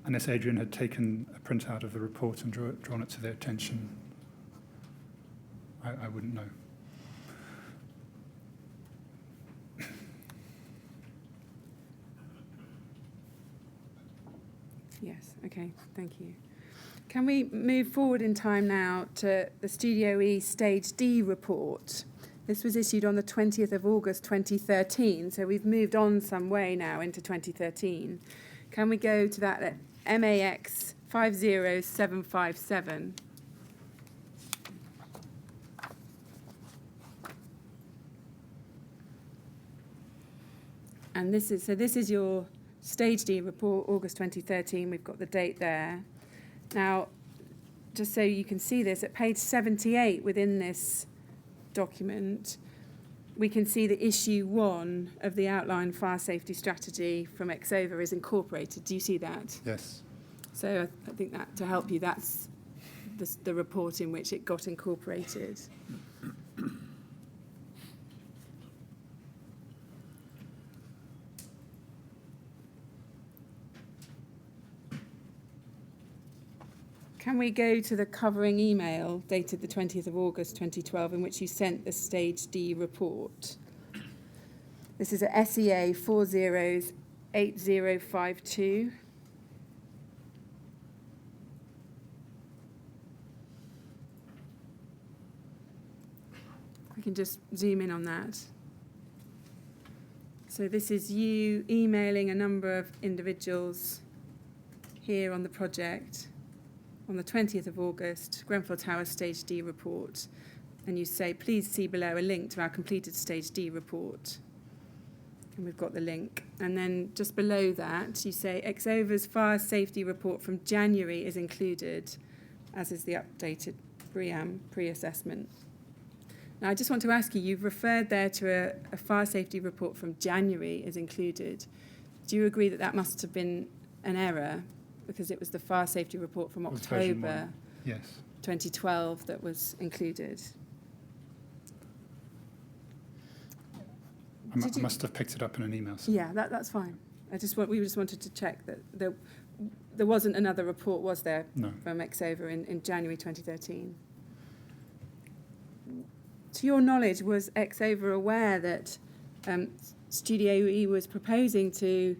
unless Adrian had taken a printout of the report and drawn it to their attention, I wouldn't know. Yes, okay, thank you. Can we move forward in time now to the Studio E Stage D report? This was issued on the 20th of August 2013, so we've moved on some way now into 2013. Can we go to that at MAX 50757? And this is your Stage D report, August 2013. We've got the date there. Now, just so you can see this, at page 78 within this document, we can see that issue 1 of the outline fire safety strategy from Exova is incorporated. Do you see that? Yes. So I think that, to help you, that's the report in which it got incorporated. Can we go to the covering email dated the 20th of August 2012 in which you sent the Stage D report? This is at SEA 408052. We can just zoom in on that. So this is you emailing a number of individuals here on the project on the 20th of August, Grenfell Tower Stage D report, and you say, please see below a link to our completed Stage D report. And we've got the link. And then just below that, you say, Exover's fire safety report from January is included, as is the updated BREEAM pre-assessment. Now, I just want to ask you, you've referred there to a fire safety report from January is included. Do you agree that that must have been an error? Because it was the fire safety report from It was version October one. Yes. 2012 that was included. I must have picked it up in an email. Yeah, that's fine. We just wanted to check that there wasn't another report, was there, No. from Exover in January 2013? To your knowledge, was Exover aware that Studio E was proposing to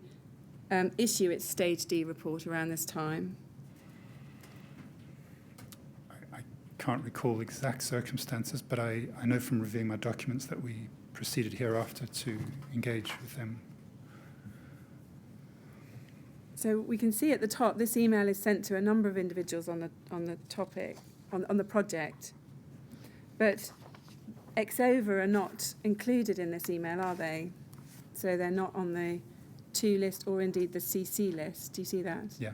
issue its Stage D report around this time? I can't recall exact circumstances, but I know from reviewing my documents that we proceeded hereafter to engage with them. So we can see at the top, this email is sent to a number of individuals on the topic, on the project. But Exover are not included in this email, are they? So they're not on the to list or indeed the CC list. Do you see that? Yeah.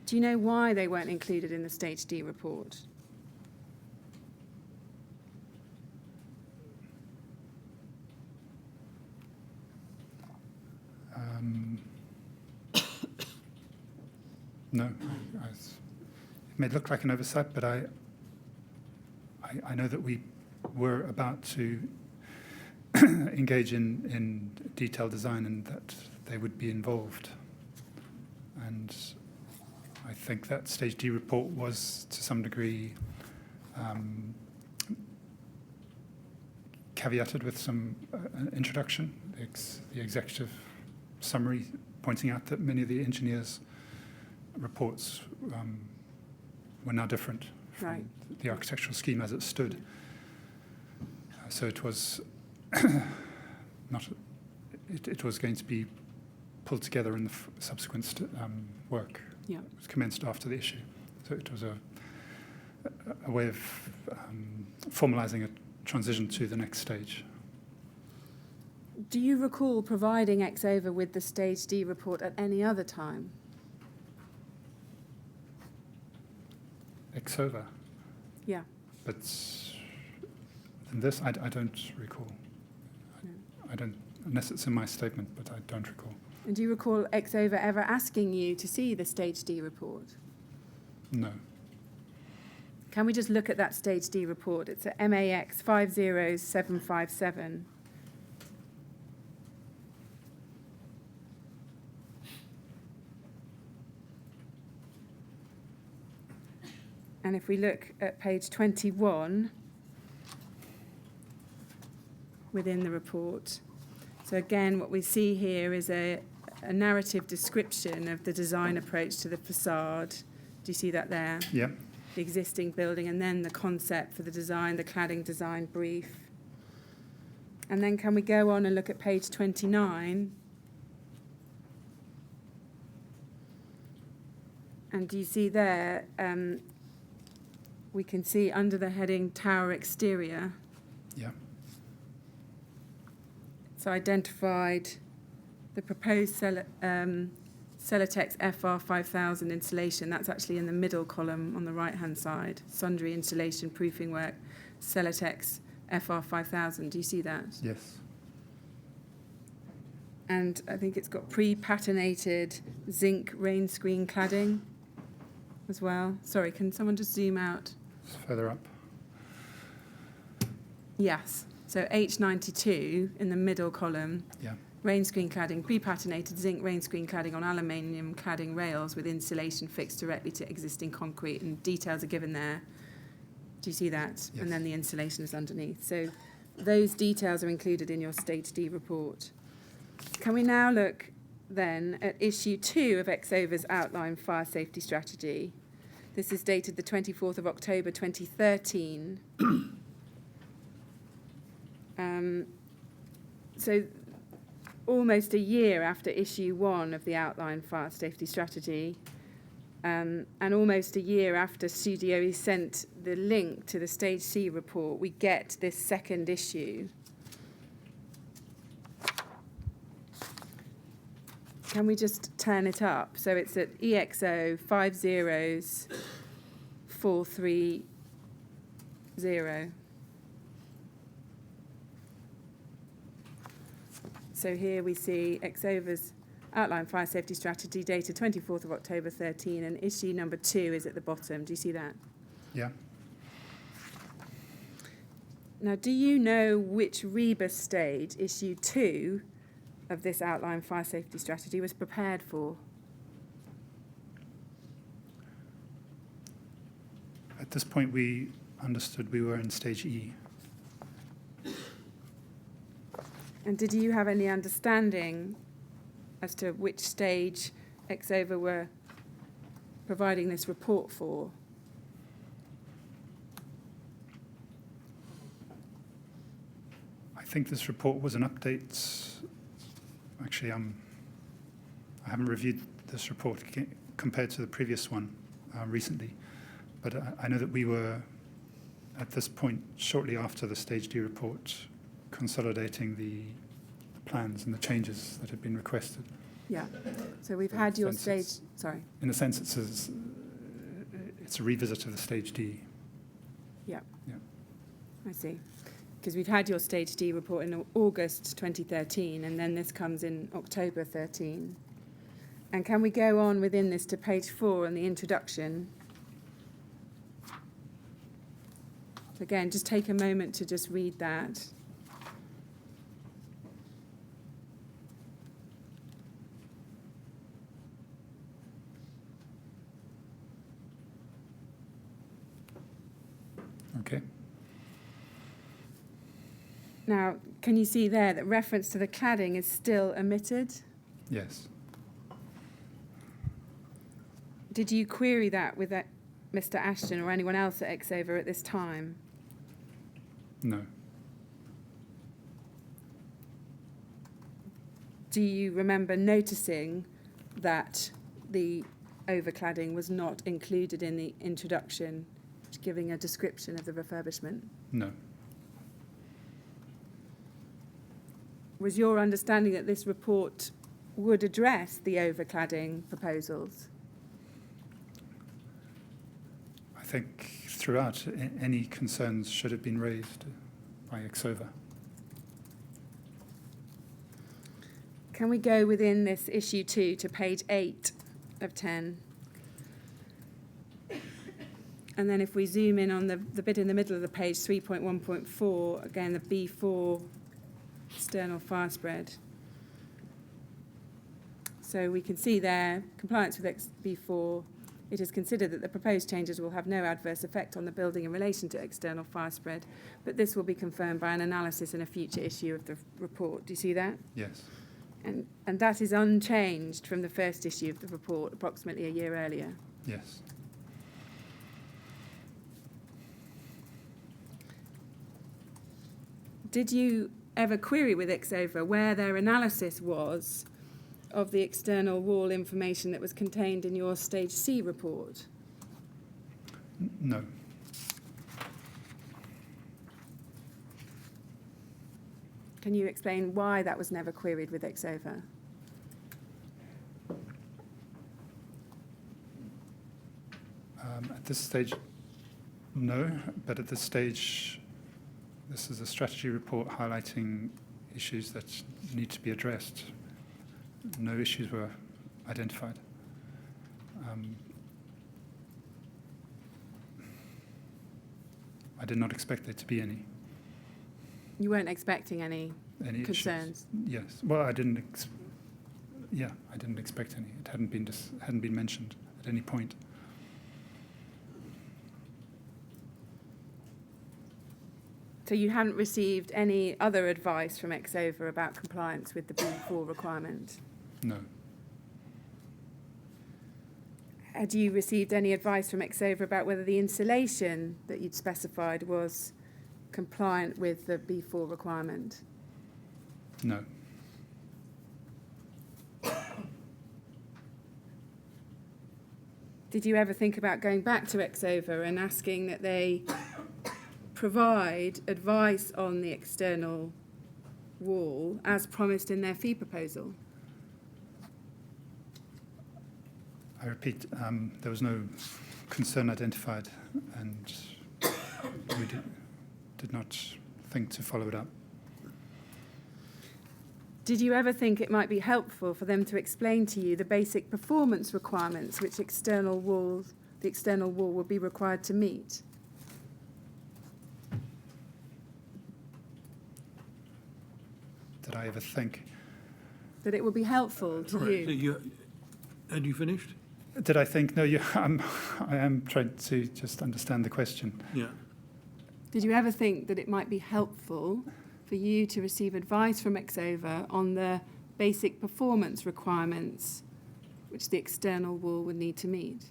Do you know why they weren't included in the Stage D report? No, it may look like an oversight, but I know that we were about to engage in detailed design and that they would be involved. And I think that Stage D report was, to some degree, caveated with some introduction, the executive summary pointing out that many of the engineers' reports were now different from Right. the architectural scheme as it stood. So it was it was going to be pulled together in the subsequent work. Yeah. It was commenced after the issue. So it was a way of formalising a transition to the next stage. Do you recall providing Exover with the Stage D report at any other time? Exover. Yeah. But in this, I don't recall. No. I don't, unless it's in my statement, but I don't recall. And do you recall Exover ever asking you to see the Stage D report? No. Can we just look at that Stage D report? It's at MAX 50757. And if we look at page 21 within the report, so again, what we see here is a narrative description of the design approach to the facade. Do you see that there? Yeah. The existing building, and then the concept for the design, the cladding design brief. And then can we go on and look at page 29? And do you see there, we can see under the heading Tower Exterior, Yeah. it's identified the proposed Celotex FR5000 installation. That's actually in the middle column on the right-hand side. Sundry installation proofing work, Celotex FR5000. Do you see that? Yes. And I think it's got pre-patinated zinc rain screen cladding as well. Sorry, can someone just zoom out? It's further up. Yes. So H92 in the middle column. Yeah. Rain screen cladding, pre-patinated zinc rain screen cladding on aluminium cladding rails with insulation fixed directly to existing concrete, and details are given there. Do you see that? Yes. And then the insulation is underneath. So those details are included in your Stage D report. Can we now look then at issue 2 of Exover's outline fire safety strategy? This is dated the 24th of October 2013. So almost a year after issue 1 of the outline fire safety strategy, and almost a year after Studio E sent the link to the Stage C report, we get this second issue. Can we just turn it up? So it's at EXO 50430. So here we see Exover's outline fire safety strategy dated 24th of October 13, and issue number 2 is at the bottom. Do you see that? Yeah. Now, do you know which rebus stage issue 2 of this outline fire safety strategy was prepared for? At this point, we understood we were in stage E. And did you have any understanding as to which stage Exover were providing this report for? I think this report was an update. Actually, I haven't reviewed this report compared to the previous one recently, but I know that we were, at this point, shortly after the Stage D report, consolidating the plans and the changes that had been requested. Yeah. So we've had your stage. Sorry. In a sense, it's a revisit of the Stage D. Yeah. Yeah. I see. Because we've had your Stage D report in August 2013, and then this comes in October 13. And can we go on within this to page 4 and the introduction? Again, just take a moment to just read that. Okay. Now, can you see there that reference to the cladding is still omitted? Yes. Did you query that with Mr. Ashton or anyone else at Exover at this time? No. Do you remember noticing that the overcladding was not included in the introduction, giving a description of the refurbishment? No. Was your understanding that this report would address the overcladding proposals? I think throughout, any concerns should have been raised by Exover. Can we go within this issue 2 to page 8 of 10? And then if we zoom in on the bit in the middle of the page, 3.1.4, again, the B4 external fire spread. So we can see there, compliance with B4, it is considered that the proposed changes will have no adverse effect on the building in relation to external fire spread, but this will be confirmed by an analysis in a future issue of the report. Do you see that? Yes. And that is unchanged from the first issue of the report, approximately a year earlier. Yes. Did you ever query with Exover where their analysis was of the external wall information that was contained in your Stage C report? No. Can you explain why that was never queried with Exover? At this stage, no, but at this stage, this is a strategy report highlighting issues that need to be addressed. No issues were identified. I did not expect there to be any You weren't expecting any issues. concerns? Yes. Well, I didn't. I didn't expect any. It hadn't been mentioned at any point. So you hadn't received any other advice from Exover about compliance with the B4 requirement? No. Had you received any advice from Exover about whether the insulation that you'd specified was compliant with the B4 requirement? No. Did you ever think about going back to Exova and asking that they provide advice on the external wall as promised in their fee proposal? I repeat, there was no concern identified, and we did not think to follow it up. Did you ever think it might be helpful for them to explain to you the basic performance requirements which the external wall would be required to meet? Did I ever think? That it would be helpful to Sorry, you? had you finished? Did I think? No, I am trying to just understand the question. Yeah. Did you ever think that it might be helpful for you to receive advice from Exova on the basic performance requirements which the external wall would need to meet?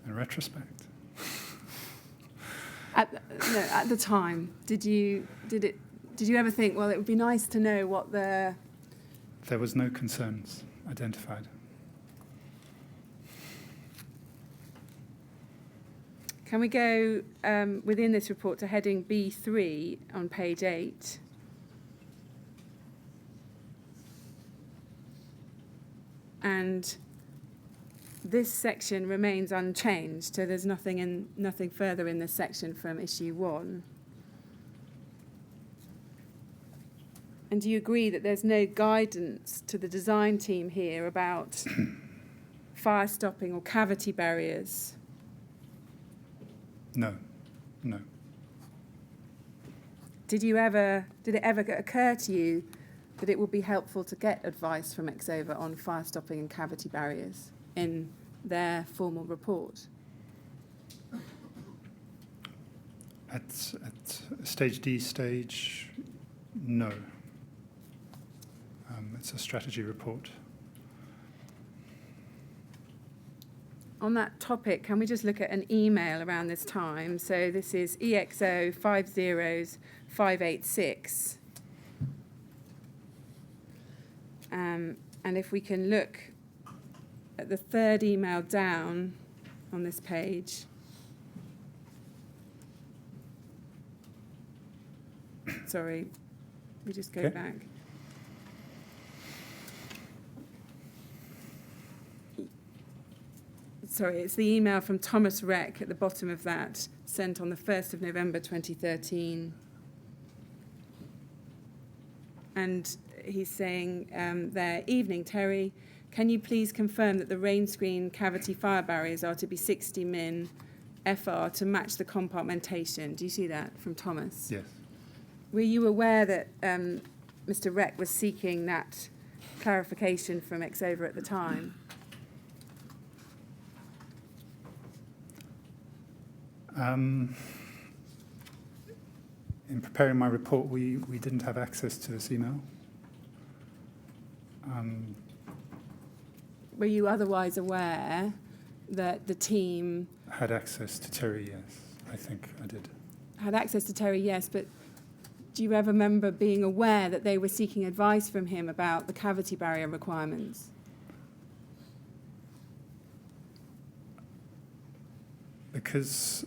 In retrospect. At the time, did you ever think, well, it would be nice to know what the... There was no concerns identified. Can we go within this report to heading B3 on page 8? And this section remains unchanged, so there's nothing further in this section from issue 1. And do you agree that there's no guidance to the design team here about fire stopping or cavity barriers? No. Did it ever occur to you that it would be helpful to get advice from Exova on fire stopping and cavity barriers in their formal report? At stage D, no. It's a strategy report. On that topic, can we just look at an email around this time? So this is EXO 50586. And if we can look at the third email down on this page. Sorry, we just go Okay. back. Sorry, it's the email from Thomas Reck at the bottom of that, sent on the 1st of November 2013. And he's saying there, "Evening, Terry. Can you please confirm that the rain screen cavity fire barriers are to be 60 min FR to match the compartmentation?" Do you see that from Thomas? Yes. Were you aware that Mr. Reck was seeking that clarification from Exova at the time? In preparing my report, we didn't have access to this email. Were you otherwise aware that the team Had access to Terry, yes. I think I did. had access to Terry? Yes, but do you ever remember being aware that they were seeking advice from him about the cavity barrier requirements? Because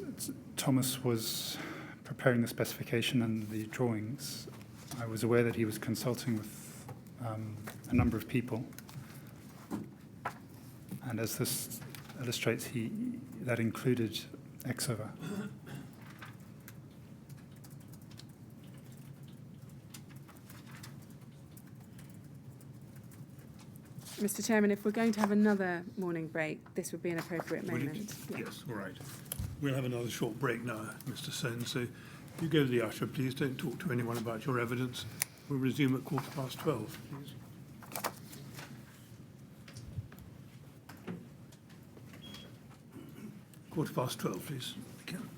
Thomas was preparing the specification and the drawings, I was aware that he was consulting with a number of people. And as this illustrates, that included Exova. Mr. Chairman, if we're going to have another morning break, this would be an appropriate moment. Yeah. Yes, all right. We'll have another short break now, Mr. Sounes. So if you go to the usher, please don't talk to anyone about your evidence. We'll resume at 12:15, please. 12:15, please. Thank you.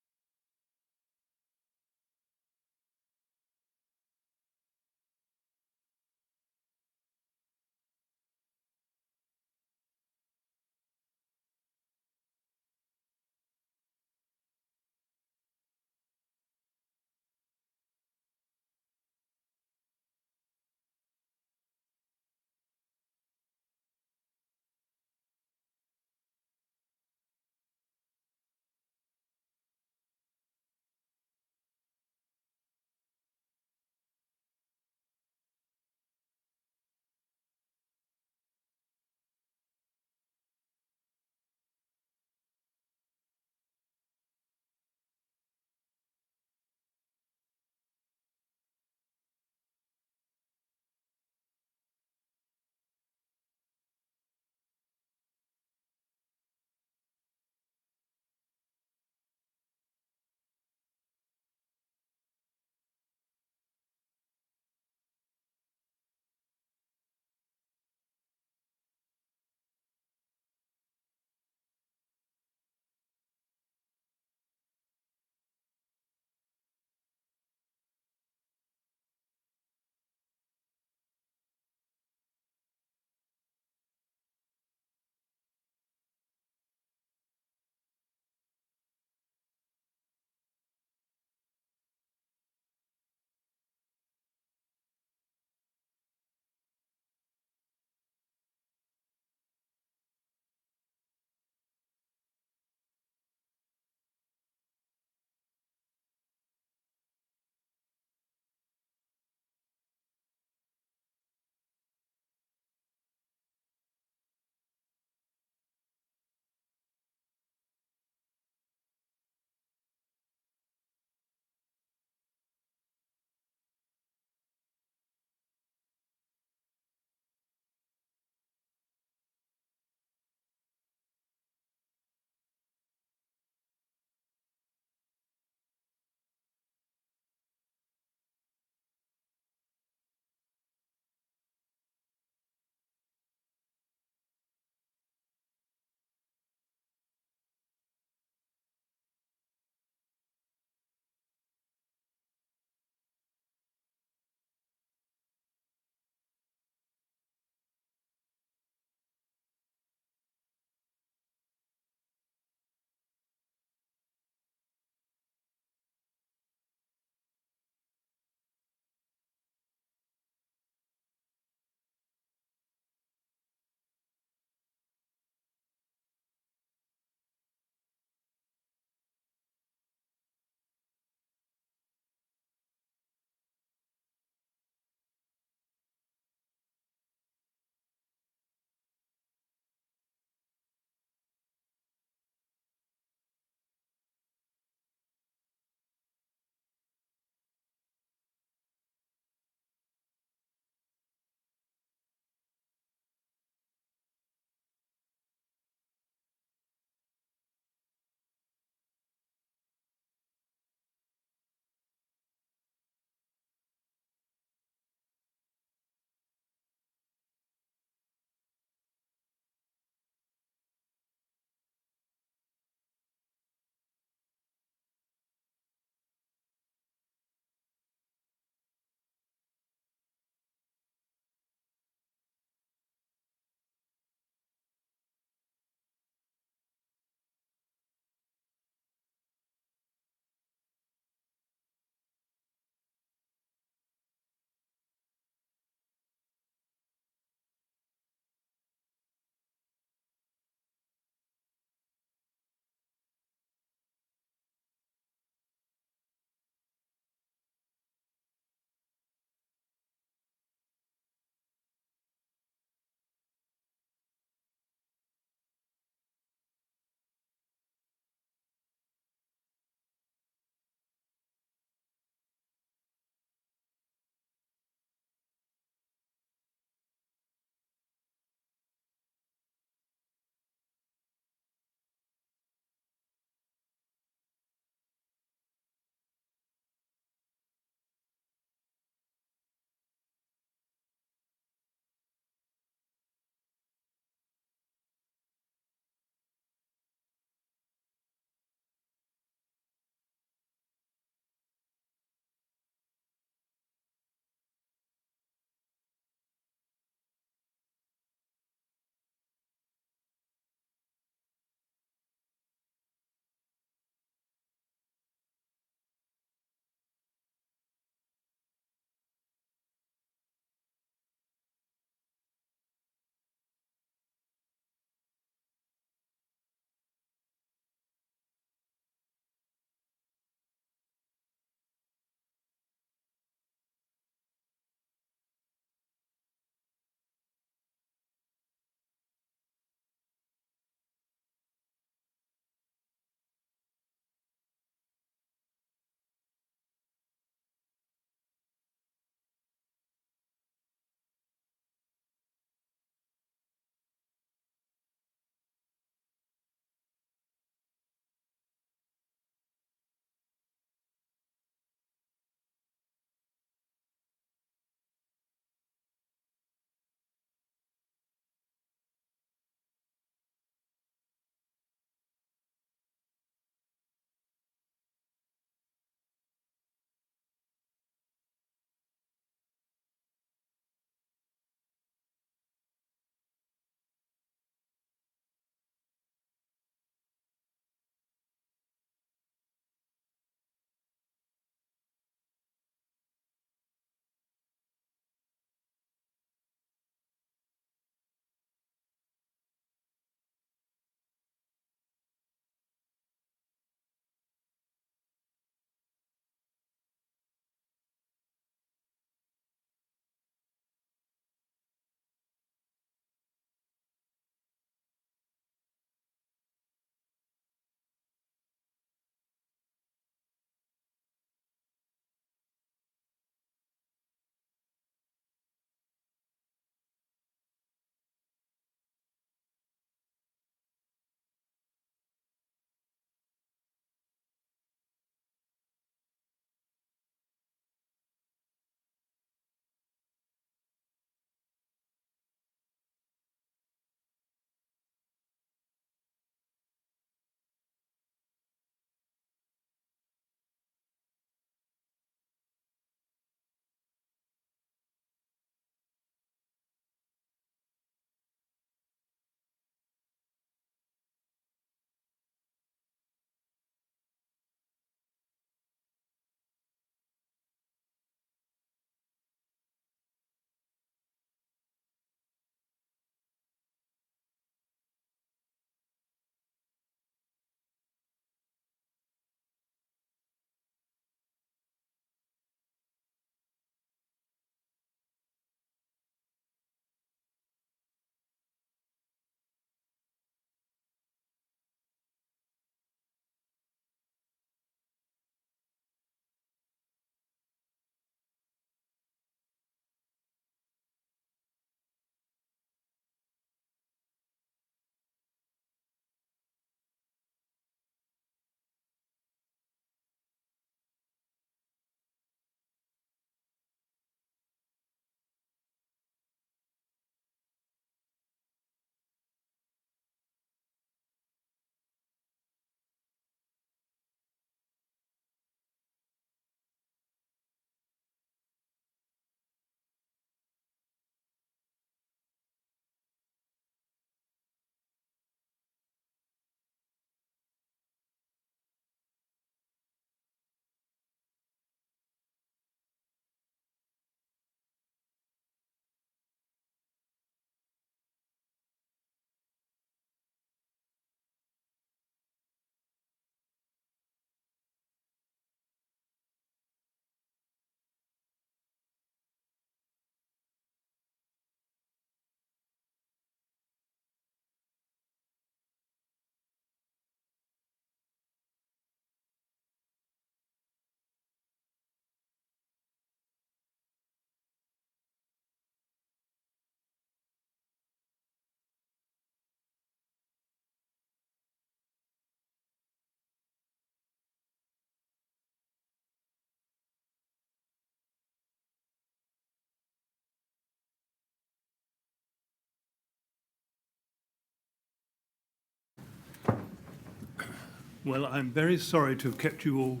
Well, I'm very sorry to have kept you all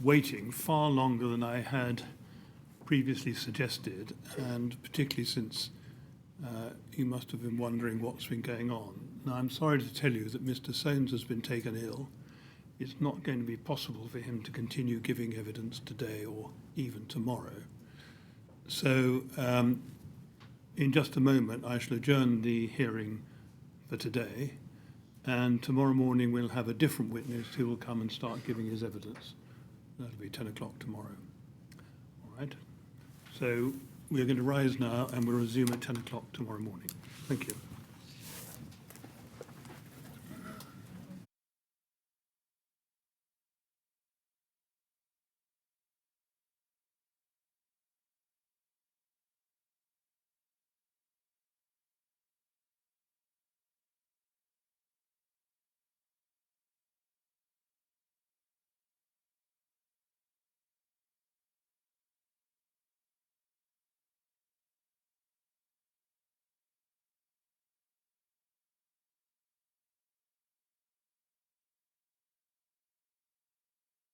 waiting far longer than I had previously suggested, and particularly since you must have been wondering what's been going on. Now, I'm sorry to tell you that Mr. Sounes has been taken ill. It's not going to be possible for him to continue giving evidence today or even tomorrow. So, in just a moment, I shall adjourn the hearing for today, and tomorrow morning we'll have a different witness who will come and start giving his evidence. That'll be 10 o'clock tomorrow. All right? So we're going to rise now and we'll resume at 10 o'clock tomorrow morning. Thank you.